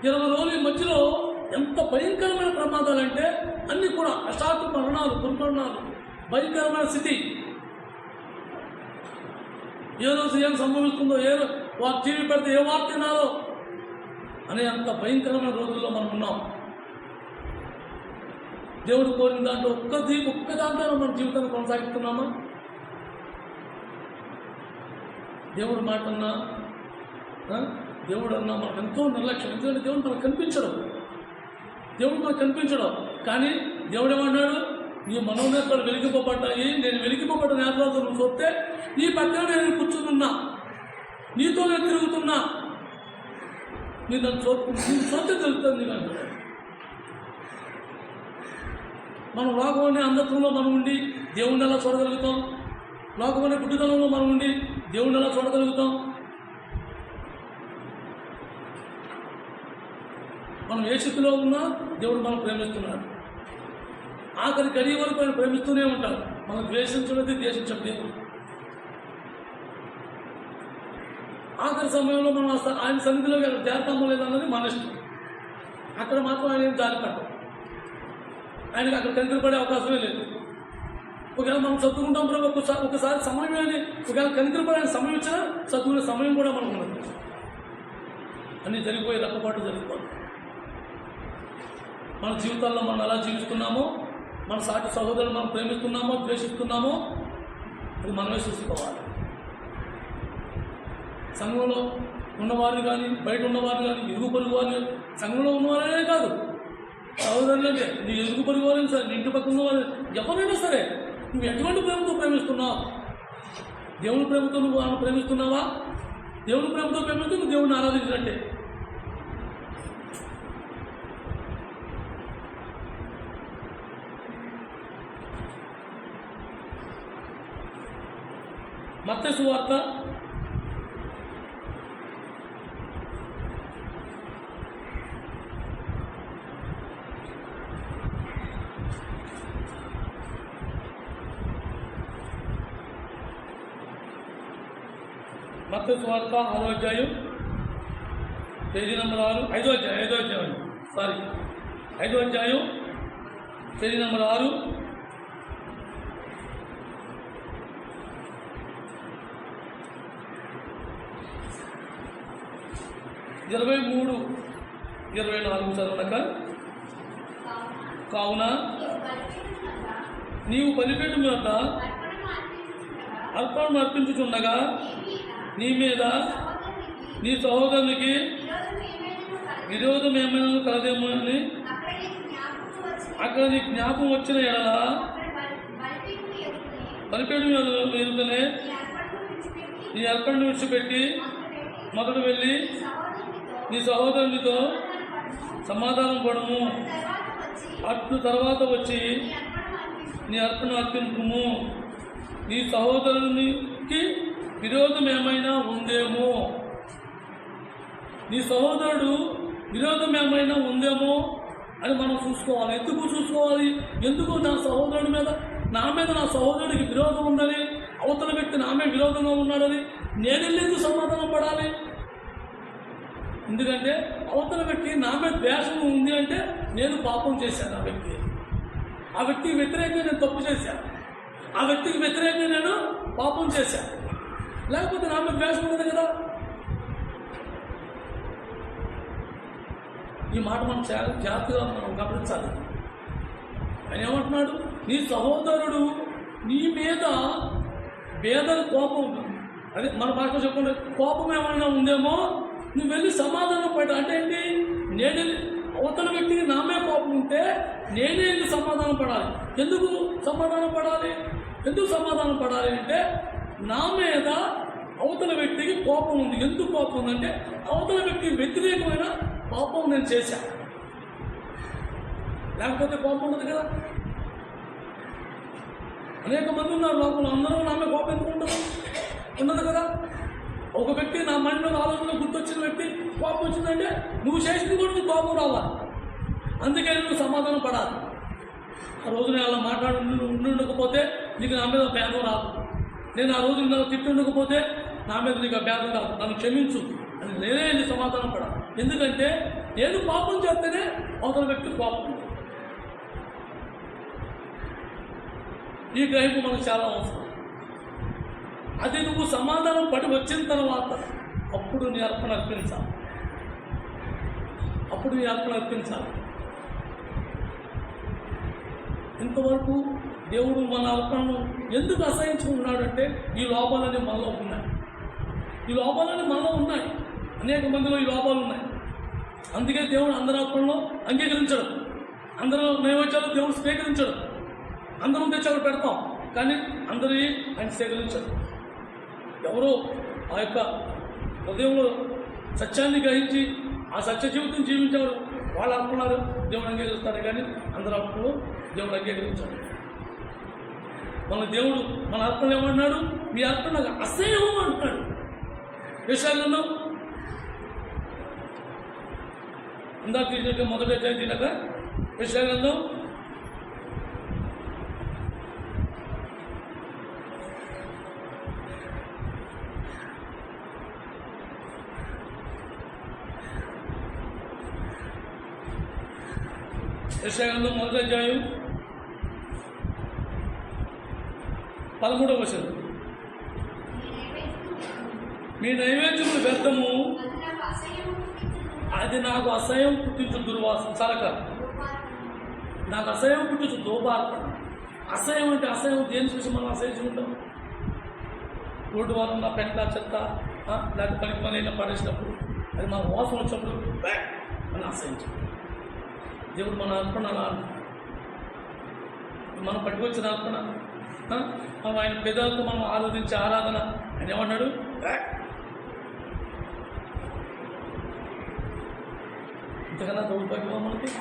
20 రోజులు ఈ మధ్యలో ఎంత భయంకరమైన ప్రమాదాలు అంటే అన్నీ కూడా అశాంతి మరణాలు, దుర్మరణాలు, భయంకరమైన స్థితి. ఏ రోజు ఏం సంభవిస్తుందో, వారు టీవీ పెడితే ఏ వార్త వినాలో అనే అంత భయంకరమైన రోజుల్లో మనం ఉన్నాం. దేవుడు కోరిన దాంట్లో ఒక్క దాంట్లో మన జీవితాన్ని కొనసాగిస్తున్నామా? దేవుడు మాట అన్నా, దేవుడు అన్నా మనకు ఎంతో నిర్లక్ష్యం. ఎందుకంటే దేవుడు మనకు కనిపించడం. కానీ దేవుడు ఏమన్నాడు? నీ మనోనేత్రాలు వెలిగింపబడ్డాయి, నేను వెలిగింపబడ్డ నేత్రాలతో నువ్వు చూస్తే నీ పక్కన నేను కూర్చునున్నా, నీతో నేను తిరుగుతున్నా, నేను చూస్తే తెలుస్తుంది అంటాడు. మనం లోకంలోనే అంధత్వంలో మనం ఉండి దేవుణ్ణి ఎలా చూడగలుగుతాం? లోకంలోనే గుడ్డితనంలో మనం ఉండి దేవుణ్ణి ఎలా చూడగలుగుతాం? మనం ఏ స్థితిలో ఉన్నా దేవుడు మనం ప్రేమిస్తున్నాడు. ఆఖరి గడియ వరకు ఆయన ప్రేమిస్తూనే ఉంటాడు. మనం ద్వేషించడం దేవుడు. ఆఖరి సమయంలో మనం ఆయన సన్నిధిలో చేరతామో లేదన్నది మన ఇష్టం. అక్కడ మాత్రం ఆయన ఏం జారిపడ్డాం, ఆయనకి అక్కడ కనికరపడే అవకాశమే లేదు. ఒకవేళ మనం చదువుకుంటాం ప్రభు ఒకసారి సమయం అని ఒకవేళ కనికరపడే సమయం ఇచ్చినా చదువుకునే సమయం కూడా మనం ఉన్నది. అన్నీ జరిగిపోయి రక్కపాటు జరిగిపోదు. మన జీవితాల్లో మనం ఎలా జీవిస్తున్నామో, మన సాటి సహోదరులు మనం ప్రేమిస్తున్నామో ద్వేషిస్తున్నామో అది మనమే చూసుకోవాలి. సంఘంలో ఉన్నవారు కానీ బయట ఉన్నవారు కానీ ఇరుగు పొరుగు వారు, సంఘంలో ఉన్నవారే కాదు సహోదరులంటే నీ ఎదుగు పొరుగు వారైనా సరే, నీ ఇంటి పక్కన ఉన్నవారు ఎవరైనా సరే, నువ్వు ఎటువంటి ప్రేమతో ప్రేమిస్తున్నావు? దేవుని ప్రేమతో నువ్వు ఆయన ప్రేమిస్తున్నావా? దేవుని ప్రేమతో ప్రేమిస్తూ నువ్వు దేవుడిని ఆరాధించినట్టే. మత్తయి సువార్త 6వ అధ్యాయం పేజీ నెంబర్ 6, 5వ అధ్యాయం 5వ అధ్యాయం పేజీ నెంబర్ 6, 23, 24 చదవక. కావున నీవు బలిపీఠం మీద అర్పణను అర్పించుచుండగా నీ మీద నీ సహోదరునికి విరోధం ఏమైనా కలదేమో అని అక్కడ నీ జ్ఞాపకం వచ్చిన ఎడల బలిపీఠం ఎదుగుతూనే నీ అర్పణను విడిచిపెట్టి మొదట వెళ్ళి నీ సహోదరునితో సమాధానం పడము, అట్లు తర్వాత వచ్చి నీ అర్పణ అర్పించుము. నీ సహోదరునికి విరోధం ఏమైనా ఉందేమో, నీ సహోదరుడు విరోధం ఏమైనా ఉందేమో అని మనం చూసుకోవాలి. ఎందుకు చూసుకోవాలి? ఎందుకు నా సహోదరుడి మీద నా సహోదరుడికి విరోధం ఉందని, అవతల వ్యక్తి నా మీద విరోధంగా ఉన్నాడని నేను ఎందుకు సమాధానం పడాలి? ఎందుకంటే అవతల వ్యక్తి నా మీద ద్వేషం ఉంది అంటే నేను పాపం చేశాను. ఆ వ్యక్తికి వ్యతిరేకంగా నేను తప్పు చేశాను, ఆ వ్యక్తికి వ్యతిరేకంగా నేను పాపం చేశాను. లేకపోతే నా మీద ద్వేషం ఉండదు కదా. ఈ మాట మనం చాలా జాగ్రత్తగా మనం గమనించాలి. ఆయన ఏమంటున్నాడు? నీ సహోదరుడు నీ మీద భేదం కోపం, అదే మన భాషలో చెప్పండి, కోపం ఏమైనా ఉందేమో నువ్వు వెళ్ళి సమాధానం పడ. అంటే ఏంటి? నేను అవతల వ్యక్తికి నా మీద కోపం ఉంటే నేనే ఎందుకు సమాధానం పడాలి? ఎందుకు సమాధానం పడాలి? ఎందుకు సమాధానం పడాలి అంటే నా మీద అవతల వ్యక్తికి కోపం ఉంది. ఎందుకు కోపం ఉందంటే అవతల వ్యక్తికి వ్యతిరేకమైన పాపం నేను చేశాను. లేకపోతే కోపం ఉండదు కదా. అనేక మంది ఉన్నారు లోపల, అందరూ నా మీద కోపం ఎందుకు ఉండదు కదా. ఒక వ్యక్తి నా మైండ్లో ఆలోచనలో గుర్తొచ్చిన వ్యక్తి కోపం వచ్చిందంటే నువ్వు చేసింది కూడా నీకు కోపం రావాలి. అందుకే నువ్వు సమాధానం పడాలి. ఆ రోజు నేను అలా ఉండకపోతే నీకు నా మీద భేదం రాదు. నేను ఆ రోజు నన్ను తిట్టుండకపోతే నా మీద నీకు ఆ భేదం రాదు. నన్ను క్షమించు అని నేనే నీ సమాధానం పడాలి. ఎందుకంటే నేను పాపం చేస్తేనే అవతల వ్యక్తి కోపం. ఈ గ్రహింపు మనకు చాలా అవసరం. అది నువ్వు సమాధానం పడి వచ్చిన తర్వాత అప్పుడు నీ అర్పణ అర్పించాలి. ఇంతవరకు దేవుడు మన అర్పణను ఎందుకు అసహించుకున్నాడంటే ఈ లోపాలన్నీ మనలో ఉన్నాయి. అనేక మందిలో ఈ లోపాలు ఉన్నాయి. అందుకే దేవుడు అందరి అర్పణలో అంగీకరించడు. అందరూ నైవేద్యాలు దేవుడు స్వీకరించడు. అందరం తెచ్చి పెడతాం, కానీ అందరి ఆయన స్వీకరించడు. ఎవరో ఆ యొక్క హృదయంలో సత్యాన్ని గ్రహించి ఆ సత్య జీవితం జీవించేవారు వాళ్ళు అనుకున్నారు దేవుడు అంగీకరిస్తారు, కానీ అందరు అర్పణలు దేవుడు అంగీకరించాడు. దేవుడు మన అర్పణ ఏమన్నాడు? మీ అర్పణ నాకు అసహ్యం అంటున్నాడు. యెషయా ఇందాక తీసినట్టు మొదటి అధ్యాయం తినక యెషయా గ్రంథం 40 యెషయా గ్రంథం 1వ అధ్యాయం 13వ వచనం. మీ నైవేద్యములు వ్యర్థము, అది నాకు అసహ్యం పుట్టించు దుర్వాసన చాలక, నాకు అసహ్యం పుట్టించు దోపార్పణ. అసహ్యం అంటే అసహ్యం దేని చూసి మనం అసహించుకుంటాం? రోడ్డు వారం నా పెంట చెత్త లేకపోతే పనికి పని అయినా పడేసినప్పుడు అది మన వాసన వచ్చినప్పుడు అని అసహించాం. దేవుడు మన అర్పణ అలా మనం పట్టుకొచ్చిన అర్పణ, మనం ఆయన పెదాలతో మనం ఆరాధించే ఆరాధన ఆయన ఏమన్నాడు? ఇంతకన్నా దౌర్భాగ్యమా మనకి?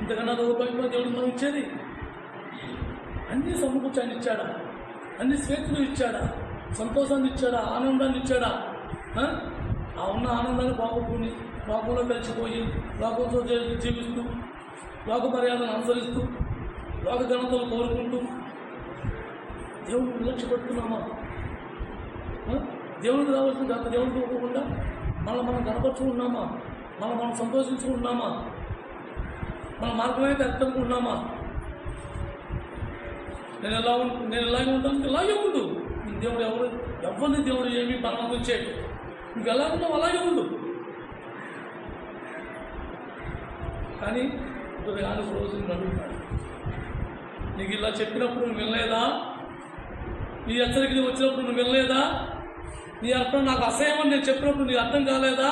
ఇంతకన్నా దౌర్భాగ్యమా దేవుడు మనం ఇచ్చేది? అన్ని సమకూర్చి ఆయన ఇచ్చాడా? అన్ని స్వేచ్ఛలు ఇచ్చాడా? సంతోషాన్ని ఇచ్చాడా? ఆనందాన్ని ఇచ్చాడా? ఆ ఉన్న ఆనందాన్ని బాగుపోయి లోకంలో కలిసిపోయి లోకంతో జీవిస్తూ లోక మర్యాదను అనుసరిస్తూ లోక ఘనతలు కోరుకుంటూ దేవుడిని నిర్లక్ష్యపెడుతున్నామా? దేవుడికి రావాల్సిన గత దేవుడికి ఇవ్వకుండా మనం కనపరుచుకున్నామా? మనం సంతోషించుకుంటున్నామా? మన మార్గమైతే ఎత్తనుకుంటున్నామా? నేను ఇలాగే ఉంటాను, ఇలాగే ఉండు. దేవుడు ఎవరిని దేవుడు ఏమీ బలవంతం చేయడు. నువ్వు ఎలా ఉన్నావు అలాగే ఉండు. కానీ కానీ ఒక రోజు నేను అడుగుతాడు, నీకు ఇలా చెప్పినప్పుడు నువ్వు వినలేదా? నీ హెచ్చరికలు వచ్చినప్పుడు నువ్వు వినలేదా? నీ అర్థం నాకు అసహ్యమని నేను చెప్పినప్పుడు నీకు అర్థం కాలేదా?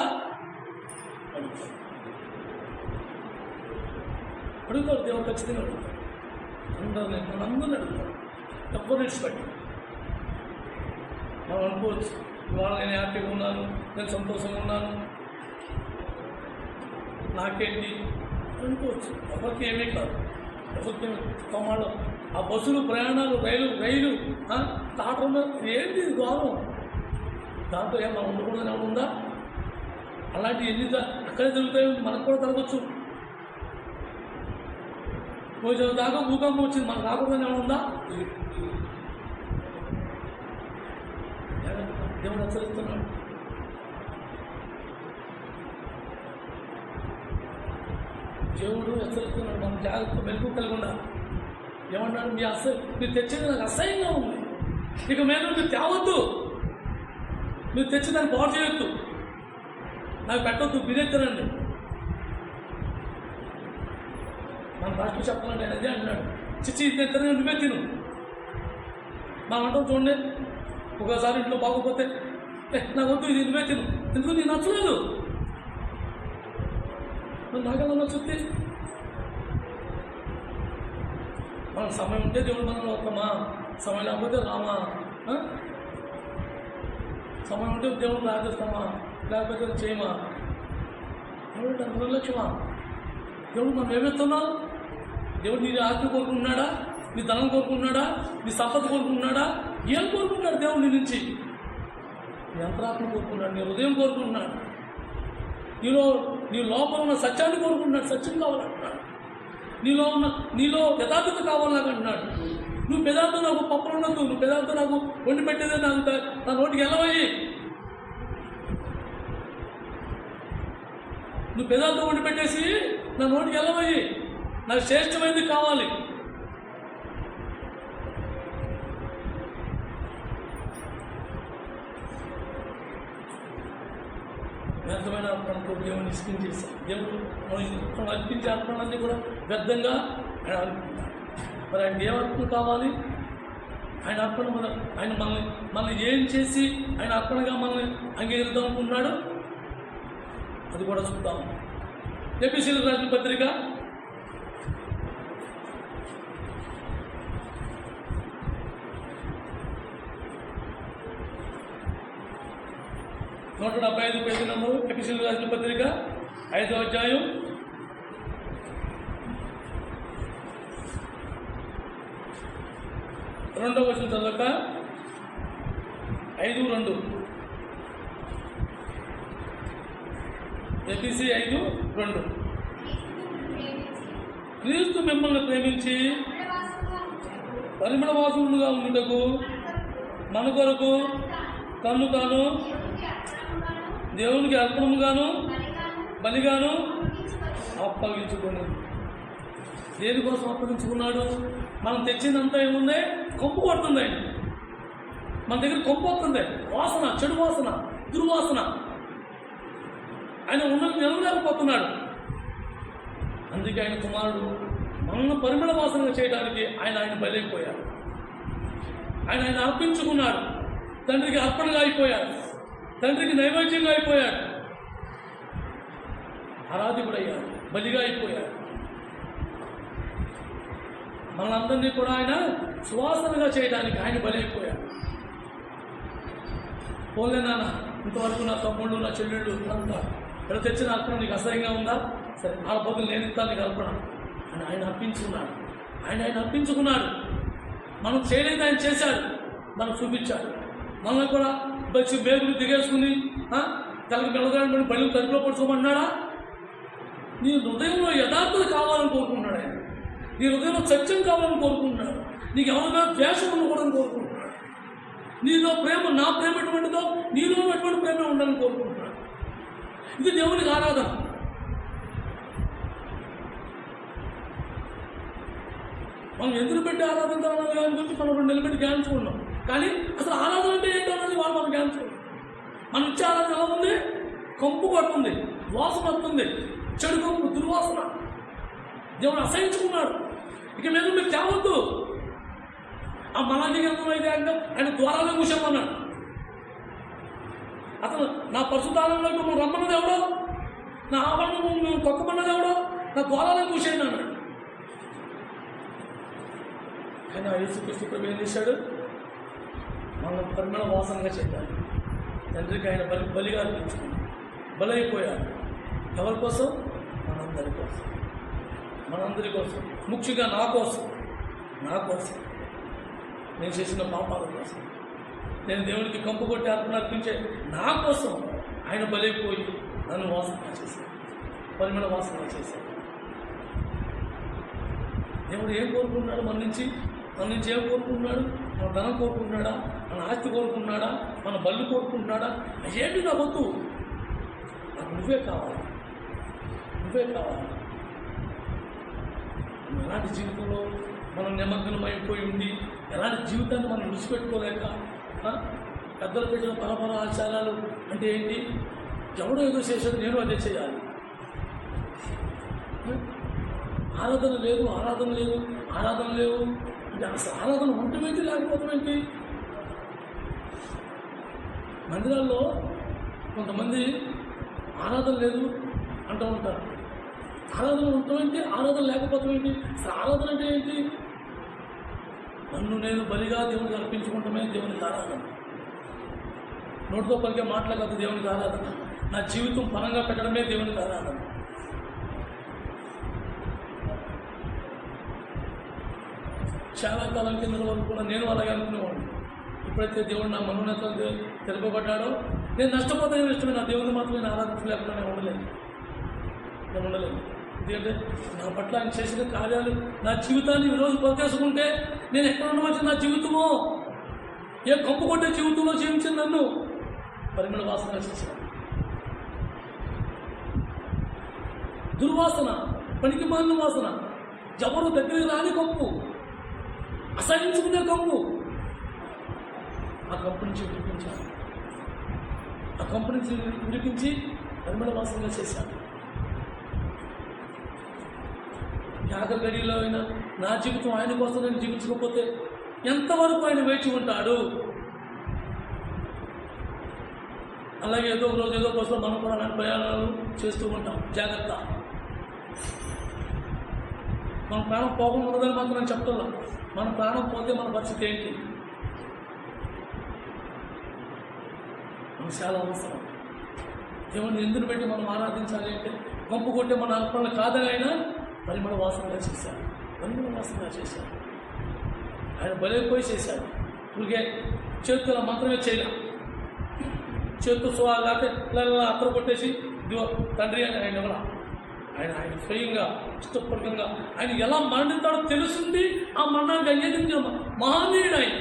అడుగుతాడు దేవుడు, ఖచ్చితంగా అడుగుతాడు. అందరినీ అడుగుతాడు, తక్కువ నిడిచిపెట్టి. మనం అనుకోవచ్చు, ఇవాళ నేను హ్యాపీగా ఉన్నాను, నేను సంతోషంగా ఉన్నాను, నాకేంటి అనుకోవచ్చు. ఎవరికి ఏమీ కాదు, ఎవరికి తమాడు. ఆ బస్సులు ప్రయాణాలు రైలు తాటం ఏంటి గౌరవం? దాంట్లో మనం ఉండకూడదని ఏమైనా ఉందా? అలాంటి ఎన్ని అక్కడే జరుగుతాయో మనకు కూడా జరగచ్చు. కొంచెం దాకా భూకంపం వచ్చింది, మనకు రాకూడదని ఏమైనా ఉందా? దేవుడు హెచ్చరిస్తున్నాడు. దేవుడు హెచ్చరిస్తున్నాడు, మనం జాగ్రత్త మెలకు కలిగి ఉండాలి. ఏమన్నాడు? మీరు తెచ్చేది నాకు అసహ్యంగా ఉంది, ఇక మీద మీరు తేవద్దు, మీరు తెచ్చి దాన్ని బాగు చేయొద్దు, నాకు పెట్టొద్దు, బిరెత్తరండి. మన రాష్ట్రం చెప్పాలంటే ఆయన అదే అంటున్నాడు, చిచ్చి ఇది తెత్తనే నువ్వే తిను. మనం అంటాం చూడండి, ఒకసారి ఇంట్లో బాగోపోతే నాకు వద్దు, ఇది నువ్వే తిను. ఎందుకు నీకు నచ్చలేదు? మరి నాకెలా నచ్చుద్ది? మన సమయం ఉంటే దేవుడు మనలో వస్తామా? సమయం లేకపోతే రామా? సమయం ఉంటే దేవుడు ప్రార్థిస్తామా? లేకపోతే చేయమా? దేవుడు నిర్లక్ష్యమా? దేవుడు మనం ఏమెత్తున్నావు? దేవుడు నీ ఆస్తి కోరుకుంటున్నాడా? నీ ధనం కోరుకుంటున్నాడా? నీ సంపద కోరుకుంటున్నాడా? ఏం కోరుకుంటున్నాడు దేవుడు నీ నుంచి? నీ అంతరాత్మ కోరుకుంటున్నాడు, నీ హృదయం కోరుకుంటున్నాడు, నీ లోపల ఉన్న సత్యాన్ని కోరుకుంటున్నాడు. సత్యం కావాలంటున్నాడు. నీలో యథార్థత కావాలంటున్నాడు. నువ్వు పెదార్థం నాకు పప్పులు ఉండద్దు, నువ్వు పెదార్థం నాకు వండి పెట్టేదే నా నోటికి వెళ్ళవయ్యి. నువ్వు పెదార్థం వండి పెట్టేసి నా నోటికి వెళ్ళవయ్యి. నాకు శ్రేష్టమైనది కావాలి. వ్యర్థమైన అర్పణతో దేవుని ఇష్టించేస్తాం. దేవుడు మనం అర్పించే అర్పణలన్నీ కూడా వ్యర్థంగా ఆయన అనుకుంటాడు. మరి ఆయన ఏ అర్పణ కావాలి? ఆయన అర్పణ ఆయన మనల్ని ఏం చేసి ఆయన అర్పణగా మనల్ని అంగీకరిద్దాం అనుకుంటున్నాడు? అది కూడా చూద్దాం. ఎఫెసీయులకు రాసిన పత్రిక 175 పేజీ నంబరు. ఎఫెసీయులకు రాసిన పత్రిక 5వ అధ్యాయం 2వ వచనం చదవక 5:2 ఎఫెసీ 5:2 క్రీస్తు మిమ్మల్ని ప్రేమించి పరిమళ వాసనలుగా ఉండుటకు మన కొరకు తన్ను తాను దేవునికి అర్పణముగాను బలిగాను అప్పగించుకొని. దేనికోసం అప్పగించుకున్నాడు? మనం తెచ్చిందంతా ఏముంది? కంపు కొడుతుంది ఆయన. మన దగ్గర కంపు వస్తుంది, వాసన, చెడు వాసన, దుర్వాసన. ఆయన ఉన్నది నిలవలేకపోతున్నాడు. అందుకే ఆయన కుమారుడు మనల్ని పరిమళ వాసనగా చేయడానికి ఆయన బలైపోయాడు. ఆయన అర్పించుకున్నాడు. తండ్రికి అర్పణగా అయిపోయాడు. తండ్రికి నైవేద్యంగా అయిపోయాడు. ఆరాధికుడయ్యాడు, బలిగా అయిపోయాడు. మనందరినీ కూడా ఆయన సువాసనగా చేయడానికి ఆయన బలైపోయాడు. పోలే నాన్న, ఇంతవరకు నా తమ్ముళ్ళు, నా చెల్లెళ్ళు అంతా ఇక్కడ తెచ్చిన అర్పణ నీకు అసహ్యంగా ఉందా? సరే, నా బదులు నేను ఇస్తాను నీకు అర్పణ అని ఆయన అర్పించుకున్నాడు. ఆయన అర్పించుకున్నాడు. మనం చేయలేదు, ఆయన చేశాడు, మనం చూపించాడు. మనల్ని కూడా వచ్చి బేగులు దిగేసుకుని తలకి మెల్లగాని బళ్ళు తలుపులో పడుకోమన్నాడా? నీ హృదయంలో యథార్థత కావాలని కోరుకుంటున్నాడు ఆయన. నీ హృదయంలో సత్యం కావాలని కోరుకుంటున్నాడు. నీకు ఎవరిగా ద్వేషం ఉండకూడదని కోరుకుంటున్నాడు. నీలో ప్రేమ, నా ప్రేమ ఎటువంటిదో నీలో ఎటువంటి ప్రేమ ఉండాలని కోరుకుంటున్నాడు. ఇది దేవునికి ఆరాధన. మనం ఎదురు పెట్టి ఆరాధించాలన్నది దాని గురించి మనం 2 నెలలు పెట్టి జ్ఞానించుకున్నాం. కానీ అసలు ఆరాధన అంటే ఏంటో అన్నది వాళ్ళు మనం జ్ఞానించుకున్నాం. మనం ఇచ్చే ఆరాధన ఎలా ఉంది? కంపు కొడుతుంది, వాసన వస్తుంది, చెడు కంపు, దుర్వాసన. దేవుడు అసహించుకున్నాడు. ఇక మీద మీరు తేవద్దు. ఆ మలాజీ గ్రంథం అయితే ఆయన ద్వారాలే మూసేమన్నాడు. అతను నా పరిశుద్ధాలయంలోకి నువ్వు రమ్మన్నది ఎవడో, నా ఆవరణ నువ్వు తొక్కమన్నది ఎవడో, నా ద్వారాలే మూసేయండి అన్నాడు. కానీ ఆ యేసుక్రీస్తు ప్రభు ఏం చేశాడు? మనం పరిమళ వాసనగా చెప్పాడు. తండ్రికి ఆయన బలిగా అర్పించుకున్నాడు, బలైపోయాడు. ఎవరి కోసం? మనందరి కోసం, మనందరి కోసం, ముఖ్యంగా నా కోసం, నేను చేసిన పాపాల కోసం, నేను దేవునికి కంపు కొట్టి అర్పణ అర్పించే నా కోసం ఆయన బలైపోయి నన్ను వాసనగా చేశాడు, పరిమళ వాసనగా చేశాడు. దేవుడు ఏం కోరుకుంటున్నాడు? మన నుంచి ఏం కోరుకుంటున్నాడు? మన ధనం కోరుకుంటున్నాడా? మన ఆస్తి కోరుకుంటున్నాడా? మన బళ్ళు కోరుకుంటున్నాడా? ఏంటి నా వద్దు, నాకు నువ్వే కావాలి. ఎలాంటి జీవితంలో మనం నిమగ్నం అయిపోయి ఉండి, ఎలాంటి జీవితాన్ని మనం విడిచిపెట్టుకోలేక, పెద్దలు పెట్టిన పరపర ఆచారాలు అంటే ఏంటి? ఎవడో ఏదో చేసేది నేను అదే చేయాలి. ఆరాధన లేదు అంటే అసలు ఆరాధన ఉండటమేంటి, లేకపోవటమేంటి? మందిరాల్లో కొంతమంది ఆరాధన లేదు అంటూ ఉంటారు. ఆరాధన ఉండటమేంటి, ఆరాధన లేకపోవటమేంటి? అసలు ఆరాధన అంటే ఏంటి? నన్ను నేను బలిగా దేవునికి అర్పించుకుంటమే దేవునికి ఆరాధన. నోటితో పలికే మాటలు కాదు దేవునికి ఆరాధన. నా జీవితం పరంగా పెట్టడమే దేవునికి ఆరాధన. చాలా కాలం కింద వరకు కూడా నేను అలాగే అనుకునేవాడిని. ఎప్పుడైతే దేవుడు నా మనోన్నతలు తెలుపబడ్డాడో నేను నష్టపోతానే ఇష్టమే. నా దేవుడిని మాత్రమే నేను ఆరాధించలేకుండా నేను ఉండలేను. ఎందుకంటే నా పట్ల ఆయన చేసిన కార్యాలు, నా జీవితాన్ని ఈరోజు పొందేసుకుంటే నేను ఎక్కడ ఉండవచ్చు? నా జీవితమో ఏ కంపు కొట్టే జీవితంలో జీవించింది నన్ను పరిమళ వాసన చేశాను. దుర్వాసన, పనికి మాలిన వాసన, ఎవరు దగ్గరికి రాని కంపు, అసహించుకునే కంపు. ఆ కంపు నుంచి విడిపించాను. ఆ కంపు నుంచి విడిపించి పరిమళ వాసనగా చేశాను. ఆఖరి గడిలో అయినా నా జీవితం ఆయన కోసం నేను జీవించకపోతే ఎంతవరకు ఆయన వేచి ఉంటాడు? అలాగే ఏదో ఒక రోజు ఏదో కోసం మనం కూడా అలాంటి ప్రయాణాలు చేస్తూ ఉంటాం. జాగ్రత్త. మన ప్రాణం పోకుండా ఉండదని మాత్రం నేను చెప్తున్నా. మన ప్రాణం పోతే మన పరిస్థితి ఏంటి? మనకు చాలా అవసరం. దేవుడిని ఎందుకు పెట్టి మనం ఆరాధించాలి అంటే, కంపు కొట్టే మన అర్పణలు కాదని అయినా పరిమళ వాసనగా చేశాడు. ఆయన బలైపోయి చేశాడు. ఊరికే చేతుల మాత్రమే చేయలే. చేతులు లేకపోతే అత్తర కొట్టేసి తండ్రి అని ఆయన ఎవరా? ఆయన స్వయంగా ఇష్టపూర్వకంగా ఆయన ఎలా మరణిస్తాడో తెలుస్తుంది. ఆ మరణానికి అంగీకరించిన మహనీయుడు ఆయన.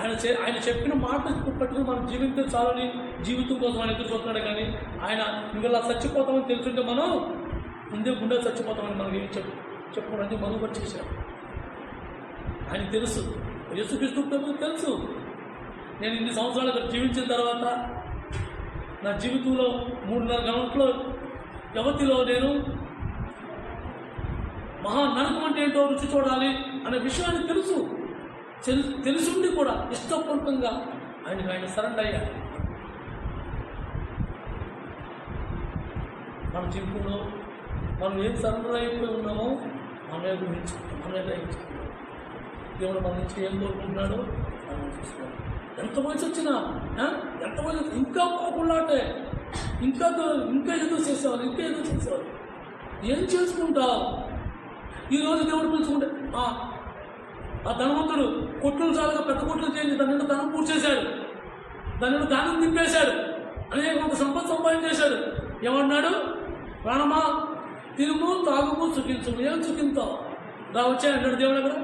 ఆయన చెప్పిన మాట పట్టుకుని మనం జీవితం చాలని జీవితం కోసం ఆయన ఎదురు చూస్తున్నాడు. కానీ ఆయన ఇంకలా చచ్చిపోతామని తెలుసుంటే మనం ముందే గుండె చచ్చిపోతామని మనకి చెప్పుకోవడానికి మనం కూడా చేశాడు. ఆయన తెలుసు, యేసుక్రీస్తు ప్రభువుకు తెలుసు. నేను ఇన్ని సంవత్సరాలు ఇక్కడ జీవించిన తర్వాత నా జీవితంలో 3.5 గంటల వ్యవధిలో నేను నరకం అంటే ఏంటో రుచి చూడాలి అనే విషయాన్ని తెలుసుండి కూడా ఇష్టపూర్వకంగా ఆయన సరెండర్ అయ్యాడు. మన జీవితంలో మనం ఏం సరెండర్ అయిపోయి ఉన్నామో మనమే గ్రహించుకుంటాం. దేవుడు మన నుంచి ఏం కోరుకుంటున్నాడో మనం చూసుకోవాలి. ఎంత వయసు వచ్చినా ఇంకా పోకులాటే ఇంకా ఏదో చేసేవాళ్ళు, ఏం చేసుకుంటావు? ఈరోజు దేవుడు పిలుచుకుంటే ఆ ధనవంతుడు కొట్లు చాలుగా పెద్ద కొట్లు చేసి దాని నిండా ధనం పూర్చేశాడు, దాని నిండా దానం తిప్పేశాడు, అనేక సంపద సంపాదించేశాడు. ఏమన్నాడు? ప్రాణమా తిరుము తాగుము సుఖించము. ఏం సుఖించావు? వచ్చాయన్నాడు దేవుడు. అక్కడ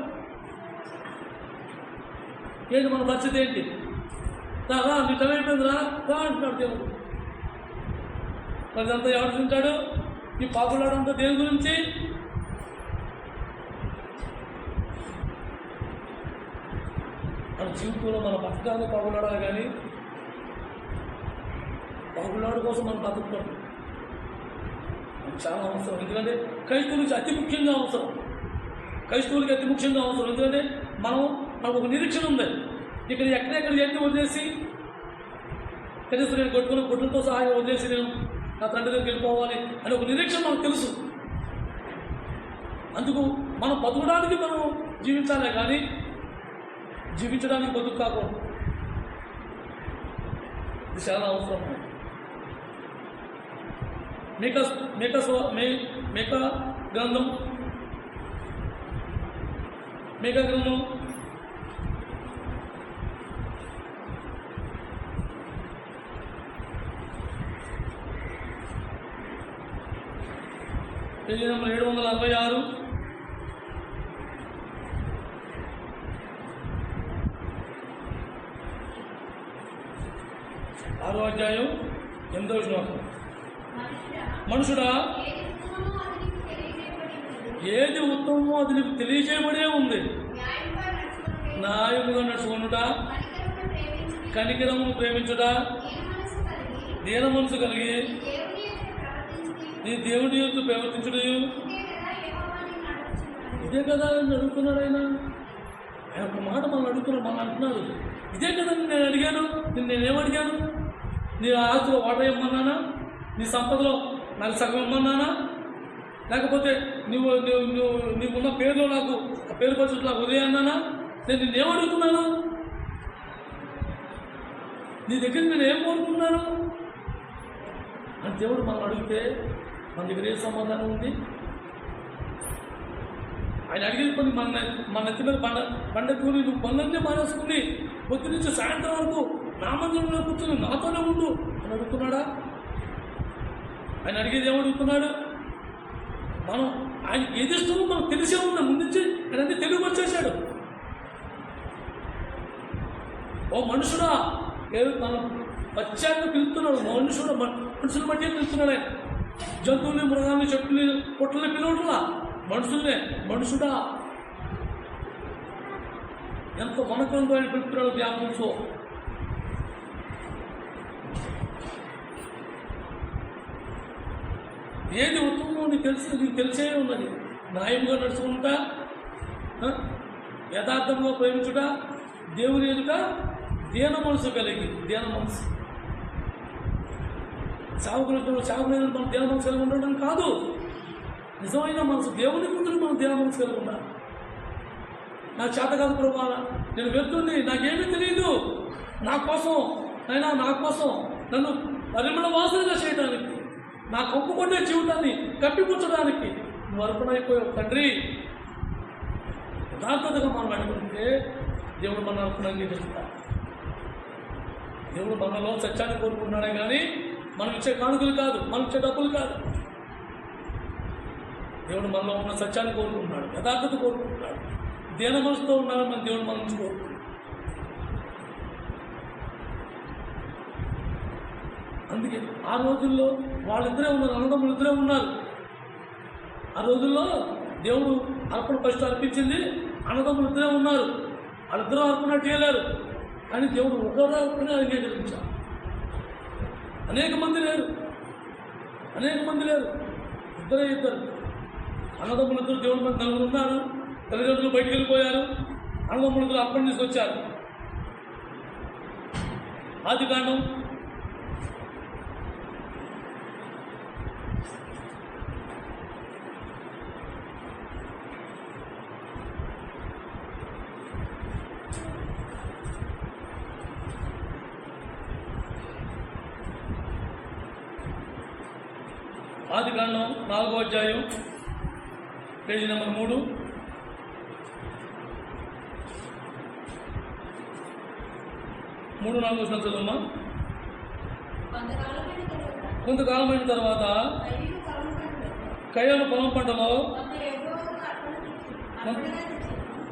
ఏంటి మన పరిస్థితి ఏంటి? రా నీ టైం అయిపోయింది, రా అంటున్నాడు దేవుడు. మరి అంతా ఎవరు తింటాడు? ఈ పాపులాడంతా దేని గురించి? మన జీవితంలో మన బతకాన్ని పాపులాడాలి, కానీ పాపులాడు కోసం మనం బతుకుతాం. చాలా అవసరం. ఎందుకంటే క్రైస్తవులకి అతి ముఖ్యంగా అవసరం. ఎందుకంటే మనకు ఒక నిరీక్షణ ఉంది. ఇక్కడ ఎక్కడెక్కడ ఎన్ని వదిలేసి కనీసం నేను కొట్టుకున్న గుడ్లతో సహాయం వదిలేసి నేను నా తండ్రి దగ్గరికి వెళ్ళిపోవాలి అని ఒక నిరీక్షణ మనకు తెలుసు. అందుకు మనం బతుకడానికి మనం జీవించాలే, కానీ జీవించడానికి బతుకు కాకూడదు. ఇది చాలా అవసరం. మేకా గ్రంథం 746 6వ అధ్యాయం 8వ శ్లోకం. మనుషుడా, ఏది ఉత్తమమో అది నీకు తెలియజేయబడే ఉంది. న్యాయముగా నడుచుకొనుట, కనికరమును ప్రేమించుట, దీన మనసు కలిగి నీ దేవుడి యొక్క ప్రవర్తించుడు. ఇదే కదా అని అడుగుతున్నాడు ఆయన. ఒక మాట మనం అడుగుతున్నాడు, మనం అంటున్నారు ఇదే కదా నేను అడిగాను. నేనేమడిగాను? నీ ఆస్తిలో వాటా ఇమ్మన్నానా? నీ సంపదలో నాకు సగం ఇమ్మన్నానా? లేకపోతే నీకున్న పేరులో నాకు ఆ పేరు పరిస్థితులు నాకు ఉదయన్నానా? నేను నిన్నేమడుగుతున్నాను? నీ దగ్గర నేను ఏం కోరుకున్నాను అని దేవుడు మనం అడిగితే మన దగ్గర ఏ సమాధానం ఉంది? ఆయన అడిగిన పని మన నెత్తి మీద పండగని నువ్వు పనులన్నీ మానేసుకుని పొద్దు నుంచి సాయంత్రం వరకు నా మందిరంలో కూర్చొని నాతోనే ఉండు అని అడుగుతున్నాడా? ఆయన అడిగేది ఏమడుగుతున్నాడు? మనం ఆయన ఏది ఇష్టమో మనకు తెలిసే ఉన్నాం. ముందు నుంచి ఆయన అన్నీ తెలుగు వచ్చేసాడు. ఓ మనుషుడా, మనం పచ్చాన్ని పిలుస్తున్నాడు. మనుషులు బట్టి పిలుస్తున్నాడు ఆయన. జంతువుల్ని, మృగాల్ని, చెట్టుని, పొట్టల్ని పిలవట్లా, మనుషుల్నే. మనుషుడా, ఎంత వనకంతో ఆయన పిలుపుతున్నాడు జ్ఞాపకంతో. ఏది ఉత్తమో నీకు తెలిసే ఉన్నది. న్యాయంగా నడుచుకుంటా, యథార్థంగా ప్రేమించుట, దేవుని ఎదుట దీన మనసు కలిగి. దీన మనసు సాగులేదు మనం దీన మనసు కలిగి ఉండడం కాదు. నిజమైన మనసు, దేవుని ముందు మనం దీన మనసు కలిగి ఉండాలి. నాకు చేత కాదు ప్రభా, నేను వెళ్తుంది, నాకేమీ తెలియదు, నా కోసం నన్ను పరిమళ వాసనగా చేయడానికి, నా కొప్పుకొండే జీవితాన్ని కప్పిపుచ్చడానికి నువ్వు అర్పణైపోయావు తండ్రి. యథార్థతగా మనం అడుగుతుంటే దేవుడు మన అర్పణ అంగీకరిస్తాడు. దేవుడు మనలో సత్యాన్ని కోరుకుంటున్నాడే కానీ మనం ఇచ్చే కానుకలు కాదు, మనం ఇచ్చే డబ్బులు కాదు. దేవుడు మనలో ఉన్న సత్యాన్ని కోరుకుంటున్నాడు, యథార్థత కోరుకుంటున్నాడు. దీన మనసుతో ఉండాలని మన దేవుడు మన నుంచి కోరుకుంటున్నాడు. అందుకే ఆ రోజుల్లో వాళ్ళిద్దరే ఉన్నారు, అన్నదమ్ములు ఇద్దరే ఉన్నారు. ఆ రోజుల్లో దేవుడు అర్పణ ఫస్ట్ అర్పించింది, అన్నదమ్ములు ఇద్దరే ఉన్నారు. వాళ్ళిద్దరూ అర్పణ చేయలేరు, కానీ దేవుడు ఒకరే అంగీకరించారు. అనేక మంది లేరు, ఇద్దరు అన్నదమ్ములు ఇద్దరు దేవుడి మీద నలుగురు ఉన్నారు. తల్లిదండ్రులు బయటికి వెళ్ళిపోయారు, అన్నదమ్ములు ఇద్దరు అర్పణ తీసుకొచ్చారు. ఆదికాండం 4వ అధ్యాయం పేజీ నెంబర్ 3. చదువుమా. కొంతకాలమైన తర్వాత కయ్యను పొలం పంటలో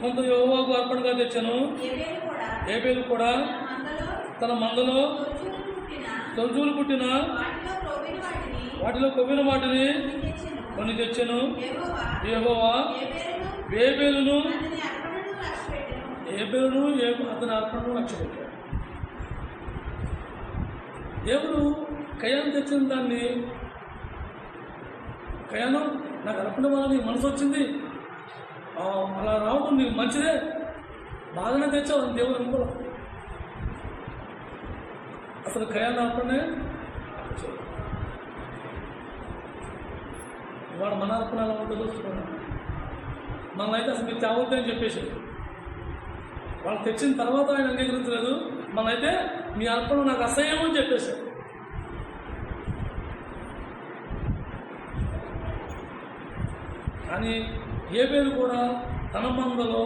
కొంత యెహోవాకు అర్పణగా తెచ్చాను. ఏబేలు కూడా తన మందలో తొంజూలు పుట్టిన వాటిలో కొవ్విన వాటిని కొన్ని తెచ్చాను. యెహోవా ఏబేలును అతని అర్పణను లక్ష్యపెట్టాడు. దేవుడు కయ్యాను తెచ్చిన దాన్ని, కయ్యాను నాకు అర్పణ వల్ల నీకు మనసు వచ్చింది, అలా రావడం నీకు మంచిదే, బాగానే తెచ్చావు అని దేవుడు అనుకో. అసలు కయ్యాను అర్పణే వాడు మన అర్పణ ఎలా ఉంటుందో చూస్తున్నాడు. మనల్ని అయితే అసలు మీరు తేవద్దు అని చెప్పేసి వాళ్ళు తెచ్చిన తర్వాత ఆయన అంగీకరించలేదు. మనైతే మీ అర్పణ నాకు అసహ్యం అని చెప్పేశాడు. కానీ ఏబేలు కూడా తన మందలో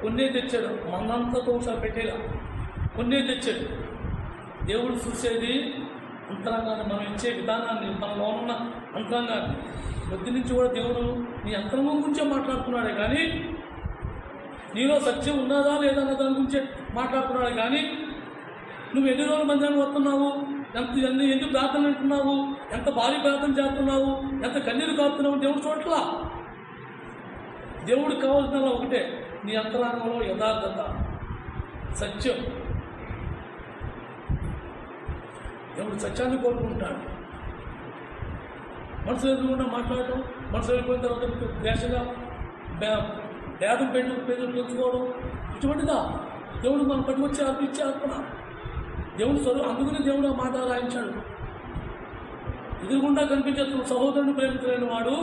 కొన్నే తెచ్చాడు, మందంతతో ఒకసారి పెట్టేలా కొన్నే తెచ్చాడు. దేవుడు చూసేది అంతరంగాన్ని, మనం ఇచ్చే విధానాన్ని, మనలో ఉన్న అంతరంగాన్ని. బుద్ధి నుంచి కూడా దేవుడు నీ అంతరంగం గురించే మాట్లాడుతున్నాడే కానీ నీలో సత్యం ఉన్నదా లేదా అన్న దాని గురించే మాట్లాడుతున్నాడు. కానీ నువ్వు ఎన్ని రోజుల మందిరానికి వస్తున్నావు, ఎందుకు ప్రార్థన అంటున్నావు, ఎంత భారీ ప్రార్థన చేస్తున్నావు, ఎంత కన్నీరు కాపుతున్నావు దేవుడు చూడట్లా. దేవుడికి కావాల్సిన ఒకటే, నీ అంతరంగంలో యథార్థత, సత్యం. దేవుడు సత్యాన్ని కోరుకుంటాడు. మనసు ఎదురుకుండా మాట్లాడటం, మనసు వెళ్ళిపోయిన తర్వాత ద్వేషంగా భేదం పెంచుకోవడం, ఇటువంటిదా దేవుడు మనం పట్టుకొచ్చి అర్పించే అర్పణ. దేవుడు స్వరూపం, అందుకని దేవుడు ఆ మాట రాయించాడు. ఎదురుగుండా కనిపించే సహోదరుని ప్రేమించలేని వాడు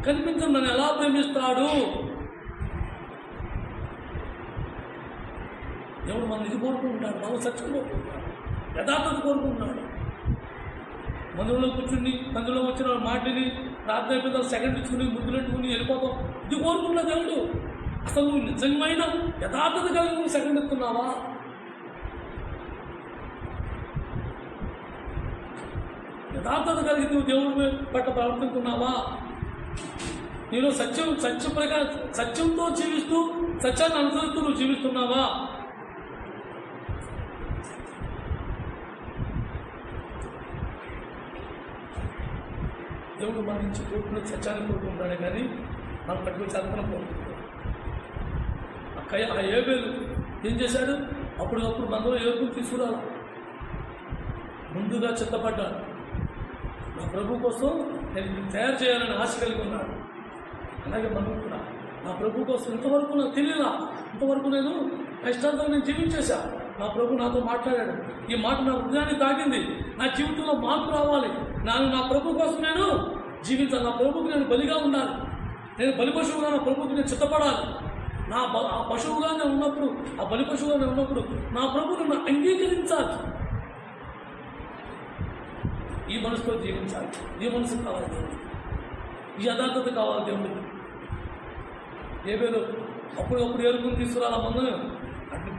కనిపించని నన్ను ఎలా ప్రేమిస్తాడు? దేవుడు మనం ఇది కోరుకుంటున్నాడు, మనం సత్యం కోరుకుంటున్నాడు, యథార్థత కోరుకుంటున్నాడు. మందులో కూర్చుని అందులో వచ్చిన మాటిని ప్రార్థన అయిపోయిన సెకండ్ ఇచ్చుకుని ముద్దులెట్టుకుని వెళ్ళిపోతాం, ఇది కోరుకుంటున్నా దేవుడు. అసలు నువ్వు నిజమైన యథార్థత కలిగి నువ్వు సెకండ్ ఇస్తున్నావా? యథార్థత కలిగి నువ్వు దేవుడి పట్ల ప్రవర్తిస్తున్నావా? నేను సత్యం ప్రకారం సత్యంతో జీవిస్తూ సత్యాన్ని అనుసరిస్తూ నువ్వు జీవిస్తున్నావా? దేవుడు మన నుంచి కోరుకునే సత్యాన్ని కోరుకుంటాడే కానీ మనం పట్టుకొచ్చి అర్పణ కోరుకుంటాడు. ఆ ఏబేలు ఏం చేశాడు? అప్పుడు మనలో ఏడుకుని తీసుకురాలి, ముందుగా చిత్తపడ్డాడు. నా ప్రభు కోసం నేను తయారు చేయాలని ఆశ కలిగి ఉన్నాడు. అలాగే మనం కూడా నా ప్రభు కోసం ఇంతవరకు నాకు తెలియలా, ఇంతవరకు నేను కష్టాలతో నేను జీవించేశా. నా ప్రభు నాతో మాట్లాడాడు, ఈ మాట నా హృదయాన్ని తాకింది, నా జీవితంలో మార్పు రావాలి, నా ప్రభు కోసం నేను జీవించాలి, నా ప్రభుకి నేను బలిగా ఉండాలి, నేను బలి పశువుగా నా ప్రభుకి నేను చిత్తపడాలి. ఆ పశువుగా నేను ఉన్నప్పుడు, ఆ బలి పశువుగా నేను ఉన్నప్పుడు నా ప్రభు నన్ను అంగీకరించాలి. ఈ మనసుతో జీవించాలి, ఈ మనసు కావాలి దేవుడు, ఈ యథార్థత కావాలి దేవుడికి. ఏవేలో అప్పుడు ఏరుకుని తీసుకురాల మందుని అటు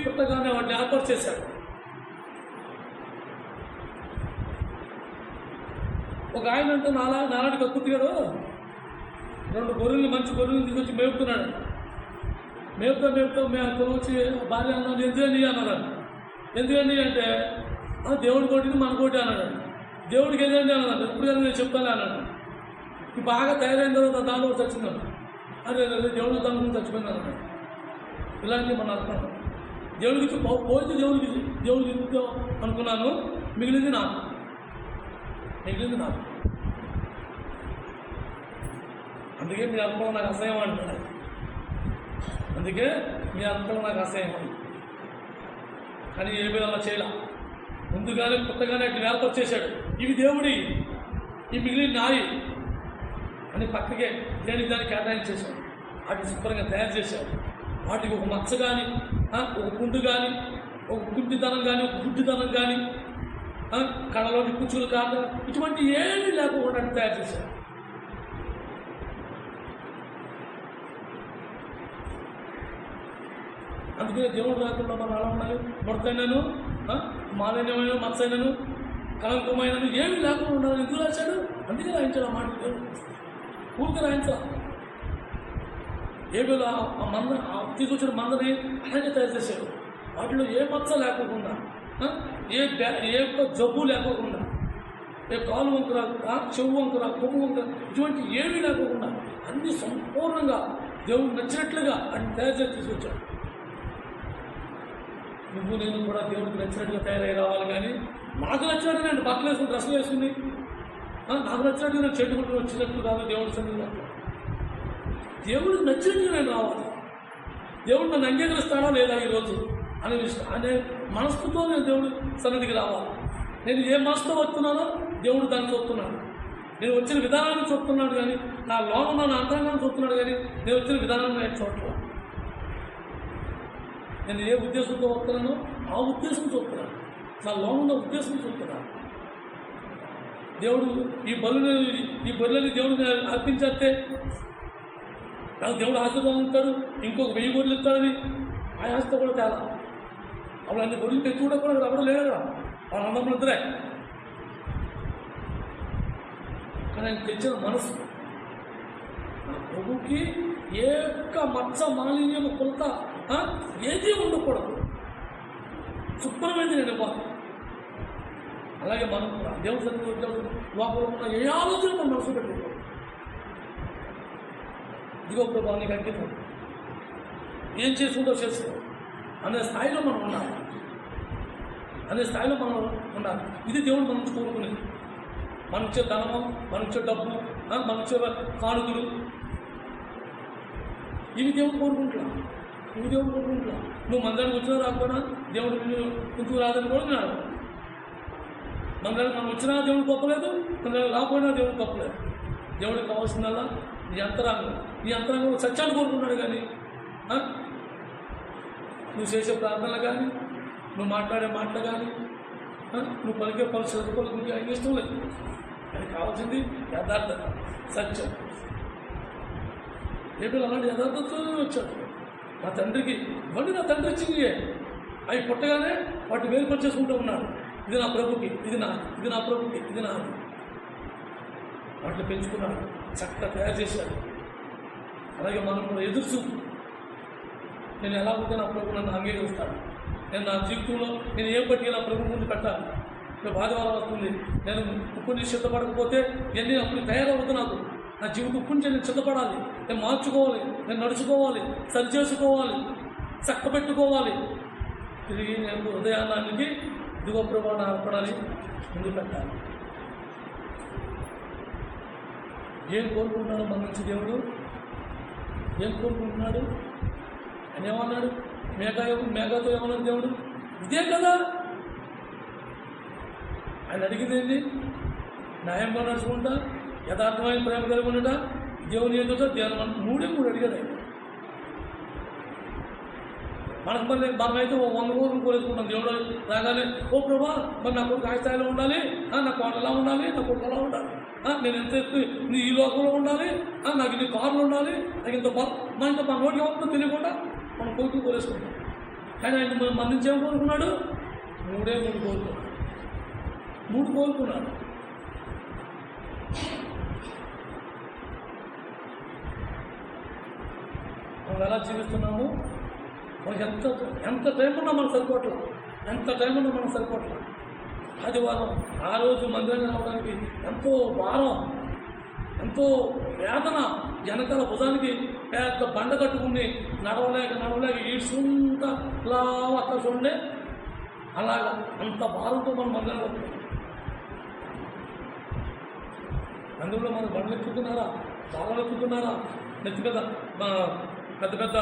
పుట్టగానే వాటిని ఏర్పాటు చేశాడు. ఒక ఆయన అంటే నాలాంటి కక్కుతాడు, 2 గొర్రెల్ని, మంచి గొర్రెల్ని తీసుకొచ్చి మేపుతున్నాడు. మేపుతా మేము వచ్చి భార్య అన్నాను, ఎందుకండి అన్నారు. ఎందుకండి అంటే దేవుడి కోటిది మన కోటి అన్నాడు. దేవుడికి ఏదండి అన్నాడు. ఎప్పుడు కానీ నేను చెప్తాను అన్నాడు. బాగా తయారైన తర్వాత దానిలో చచ్చిందాడు. అదే దేవుడి దాని గురించి చచ్చిపోయింది అన్నాడు. ఇలాంటివి మన అర్థం. దేవుడికి పోతే దేవుడికి ఇద్దాం అనుకున్నాను, మిగిలింది నాకు. అందుకే మీ అర్థం నాకు అసహ్యం అంటున్నాడు. కానీ ఏ విధంగా చేయాల, ముందుగానే కొత్తగానే అట్లా ఏర్పరిచేశాడు. ఇవి దేవుడి, ఈ మిగిలిన నాయి అని పక్కకే దేనికి దాన్ని కేటాయించేశాడు. వాటిని శుభ్రంగా తయారు చేశాడు. వాటికి ఒక మచ్చ కానీ, ఒక గుండు కానీ, ఒక గుడ్డితనం కానీ, ఒక గుడ్డితనం కానీ, కళ్ళలోని కుచ్చులు కాదు, ఇటువంటి ఏమీ లేకుండా తయారు చేశాడు. అందుకే దేవుడు రాకుండా మనం అలా ఉండాలి. ముడతైనను, మాలిన్యమైన, మత్సైనను, కలంకమైనను ఏమి లేకుండా ఉండాలి. ఎందుకు రాశాడు? అందుకే రాయించాడు ఆ మాట. దేవుడు ఊరికి రాయించాల. ఏవేళ ఆ తీసుకొచ్చిన మందని అలాగే తయారు చేశాడు. వాటిలో ఏ మచ్చ లేకోకుండా, ఏ జబ్బు లేకోకుండా, ఏ కాలు వంకర, చెవు వంకర, కొమ్ము వంకర, ఇటువంటి ఏమీ లేకోకుండా అన్నీ సంపూర్ణంగా దేవుడు నచ్చినట్లుగా అని తయారు చేసి తీసుకొచ్చాడు. నువ్వు నేను కూడా దేవుడికి నచ్చినట్టుగా తయారై రావాలి. కానీ నాకు నచ్చినట్టు నేను బట్టలు వేసుకుని, డ్రెస్సులు వేసుకుని, నాకు నచ్చినట్టుగా నేను చెట్టుకుంటూ వచ్చినట్టు కాదు. దేవుడి సన్నిధిలో దేవుడికి నచ్చినట్టుగా నేను రావాలి. దేవుడు నన్ను అంగీకరిస్తాడా లేదా ఈరోజు అనే మనసుతో నేను దేవుడి సన్నిధికి రావాలి. నేను ఏ మనసుతో వస్తున్నానో దేవుడు దాన్ని చూస్తున్నాడు. నేను వచ్చిన విధానాన్ని చూస్తున్నాడు, కానీ నా లోపల నా అంతరంగాన్ని చూస్తున్నాడు. కానీ నేను వచ్చిన విధానాన్ని నేను చూడట్లేదు. నేను ఏ ఉద్దేశంతో వస్తున్నానో ఆ ఉద్దేశం చూస్తున్నాను. నా లోపల ఉద్దేశం చూస్తున్నాను. దేవుడు ఈ బలులని దేవుడిని అర్పించేస్తే నాకు దేవుడు ఆశీర్వాదం ఇస్తాడు, ఇంకొక 1000 గొర్రెలు ఇస్తాడని ఆ ఆశతో కూడా తేలా. అప్పుడు అన్ని గొర్రెలు తెచ్చి కూడా అప్పుడు లేదు కదా, వాళ్ళ అన్నములు ఇద్దరే. కానీ ఆయన తెచ్చిన మనసు నా ప్రభుకి ఏ ఒక్క మచ్చ, మాలిన్యం, కొలత ఏది ఉండకూడదు. శుభ్రమైంది నేను ఇవ్వాలి. అలాగే మనం దేవుడి సన్నిధిలో లోపల ఉన్న ఏ ఆలోచన మనం మనసు పెట్టుకోవాలి. ఇదిగో ప్రభా నీకు అంకితం, ఏం చేసుకుంటో చేసుకో అనే స్థాయిలో మనం ఉండాలి. ఇది దేవుడు మన నుంచి కోరుకునేది. మనం ఇచ్చే ధనము, మనం ఇచ్చే డబ్బు, మనం ఇచ్చే కానుకలు, ఇవి దేవుడు కోరుకుంటున్నా. నువ్వు మందిరానికి వచ్చినా రాకపోయినా దేవుడు ఎందుకు రాదని కూడా నేను అడగను. మందిరానికి మనం వచ్చినా దేవుడు గొప్పలేదు, మందిరానికి రాకపోయినా దేవుడు గొప్పలేదు. దేవుడికి కావాల్సిందల్లా నీ అంతరంగంలో సత్యాన్ని కోరుకున్నాడు. కానీ నువ్వు చేసే ప్రార్థనలు కానీ, నువ్వు మాట్లాడే మాటలు కానీ, నువ్వు పలికే పలుకులకి ఆయన ఇష్టం లేదు. అది కావాల్సింది యథార్థత, సత్యం. ఏదో అలాంటి యథార్థతతోనే వచ్చాడు. నా తండ్రికి ఇవన్నీ నా తండ్రి ఇచ్చింది. అవి పుట్టగానే వాటిని వేరుపరిచేసుకుంటూ ఉన్నాడు. ఇది నా ప్రభుకి, ఇది నా ప్రభుకి, ఇది నాది. వాటిని పెంచుకున్నాడు, చక్కగా తయారు చేశాడు. అలాగే మనం కూడా ఎదురుచూపు. నేను ఎలా ఉంటే నా ప్రభు నన్ను అంగీకరిస్తాడు. నేను నా జీవితంలో నేను ఏం పట్టి నా ప్రభు ముందు పెట్టాలి. ఇప్పుడు ఆదివారం వస్తుంది, నేను ఉప్పు నుంచి సిద్ధపడకపోతే ఎన్ని అప్పుడు తయారవుతుంది. నాకు నా జీవితం ఉప్పు నుంచి నేను సిద్ధపడాలి. నేను మార్చుకోవాలి, నేను నడుచుకోవాలి, సరి చేసుకోవాలి, చక్కబెట్టుకోవాలి. తిరిగి నేను హృదయానికి ఇదిగో ప్రభు నా అర్పణాన్ని ముందు పెట్టాలి. ఏం కోరుకుంటున్నాడు మన నుంచి దేవుడు? ఏం కోరుకుంటున్నాడు? ఆయన ఏమన్నాడు? మేఘతో ఏమన్నాడు దేవుడు? ఇదే కదా ఆయన అడిగింది. ఏంటి? న్యాయంగా నడుచుకుంటా, యథార్థమైన ప్రేమ కలిగి ఉండట, దేవుని ఏంటో ధ్యానం. మూడే అడిగాడు ఆయన. మనమైతే 100 రోజులు కోరేసుకుంటాం. దేవుడు రాగానే ఓ ప్రభా మరి నా కొడుకు ఆ స్థాయిలో ఉండాలి, నా కోట ఎలా ఉండాలి, నా కొడుకు ఎలా ఉండాలి, నేను ఎంత ఎత్తు ఈ లోకంలో ఉండాలి, నాకు ఇన్ని కార్లు ఉండాలి, నాకు ఇంత మన నోటి ఏమవుతుందో తెలియకుండా మనం కొడుకు కోరేసుకుంటాం. కానీ ఆయన మన నుంచి ఏం కోరుకున్నాడు? 3 కోరుకున్నాడు. 3 కోరుకున్నాడు. మనం ఎలా జీవిస్తున్నాము? మనకి ఎంత టైం ఉన్నా మనం సరిపోవట్లేదు. ఆదివారం ఆ రోజు మందిరానికి రావడానికి ఎంతో భారం, ఎంతో వేదన, వెనకాల భుజానికి పెద్ద బండ కట్టుకుని నడవలేక ఈడ్చుకుంటా ఇలా అట్లా చూడండి, అలాగా అంత భారంతో మనం మందిరానికి వస్తాం. అందులో మనం బండ్లు ఎక్కుతున్నారా, చాలా ఎక్కుతున్నారా, నెత్తి పెద్ద పెద్ద పెద్ద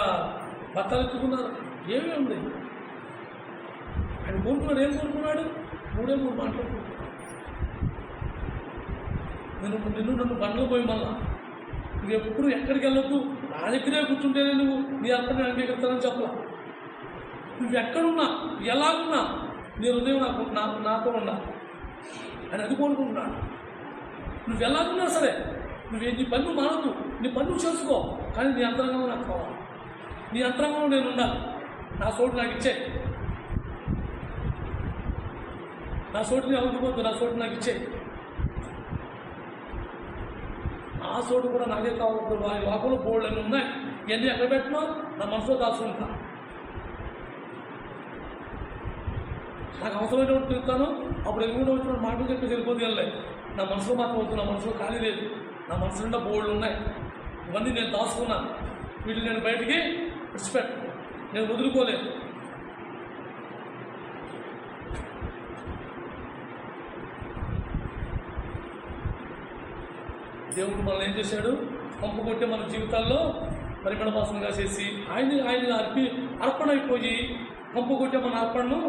బత్తాలు ఎక్కుతున్నారా, ఏమీ ఉంది. ఆయన కోరుకున్నాడు, ఏం కోరుకున్నాడు? 3 మాట్లాడుకుంటున్నాడు. నన్ను బండ్లో పోయి మళ్ళా నువ్వు ఎప్పుడు ఎక్కడికి వెళ్ళొద్దు, నా దగ్గరే కూర్చుంటేనే నువ్వు నీ అర్థం అంగీకరిస్తానని చెప్పలా. నువ్వు ఎక్కడున్నా, ఎలాగున్నా నీ హృదయం నాతో ఉన్నా అని అది కోరుకుంటున్నాడు. నువ్వు ఎలాగున్నా సరే, నీ పన్ను మానద్దు, నీ పన్ను చేసుకో, కానీ నీ అంతరంగంలో నాకు కావాలి. నీ అంతరంగంలో నేను ఉండాలి. నా చోటు నాకు ఇచ్చే, నా చోటుని అవ్వకపోద్దు, నా చోటు నాకు ఇచ్చే. ఆ చోటు కూడా నాకే కావద్దు. వారి లోపల బోర్డు అన్నీ ఉన్నాయి, ఇవన్నీ ఎక్కడ పెట్టినా నా మనసులో దాచుకుంటా. నాకు అవసరమైనటువంటి తిరుగుతాను, అప్పుడు ఎదుగుండా వచ్చిన మాటలు చెప్పి వెళ్ళిపోతే వెళ్ళలే. నా మనసులో మాత్రం వద్దు, నా మనసులో ఖాళీ లేదు. నా మనసు నిండా బోర్డులు ఉన్నాయి, ఇవన్నీ నేను దాచుకున్నాను. వీటిని నేను బయటికి విడిచిపెట్టు, నేను వదులుకోలేదు. దేవుడు మనల్ని ఏం చేశాడు? పంపు కొట్టే మన జీవితాల్లో పరిమళవాసనగా చేసి ఆయన అర్పణ అయిపోయి, పంపు కొట్టే మన అర్పణను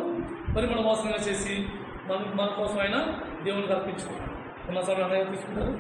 పరిమళవాసనగా చేసి మన కోసం ఆయన దేవునికి అర్పించుకున్నాడు. ఉన్న సమయం తీసుకుంటారు.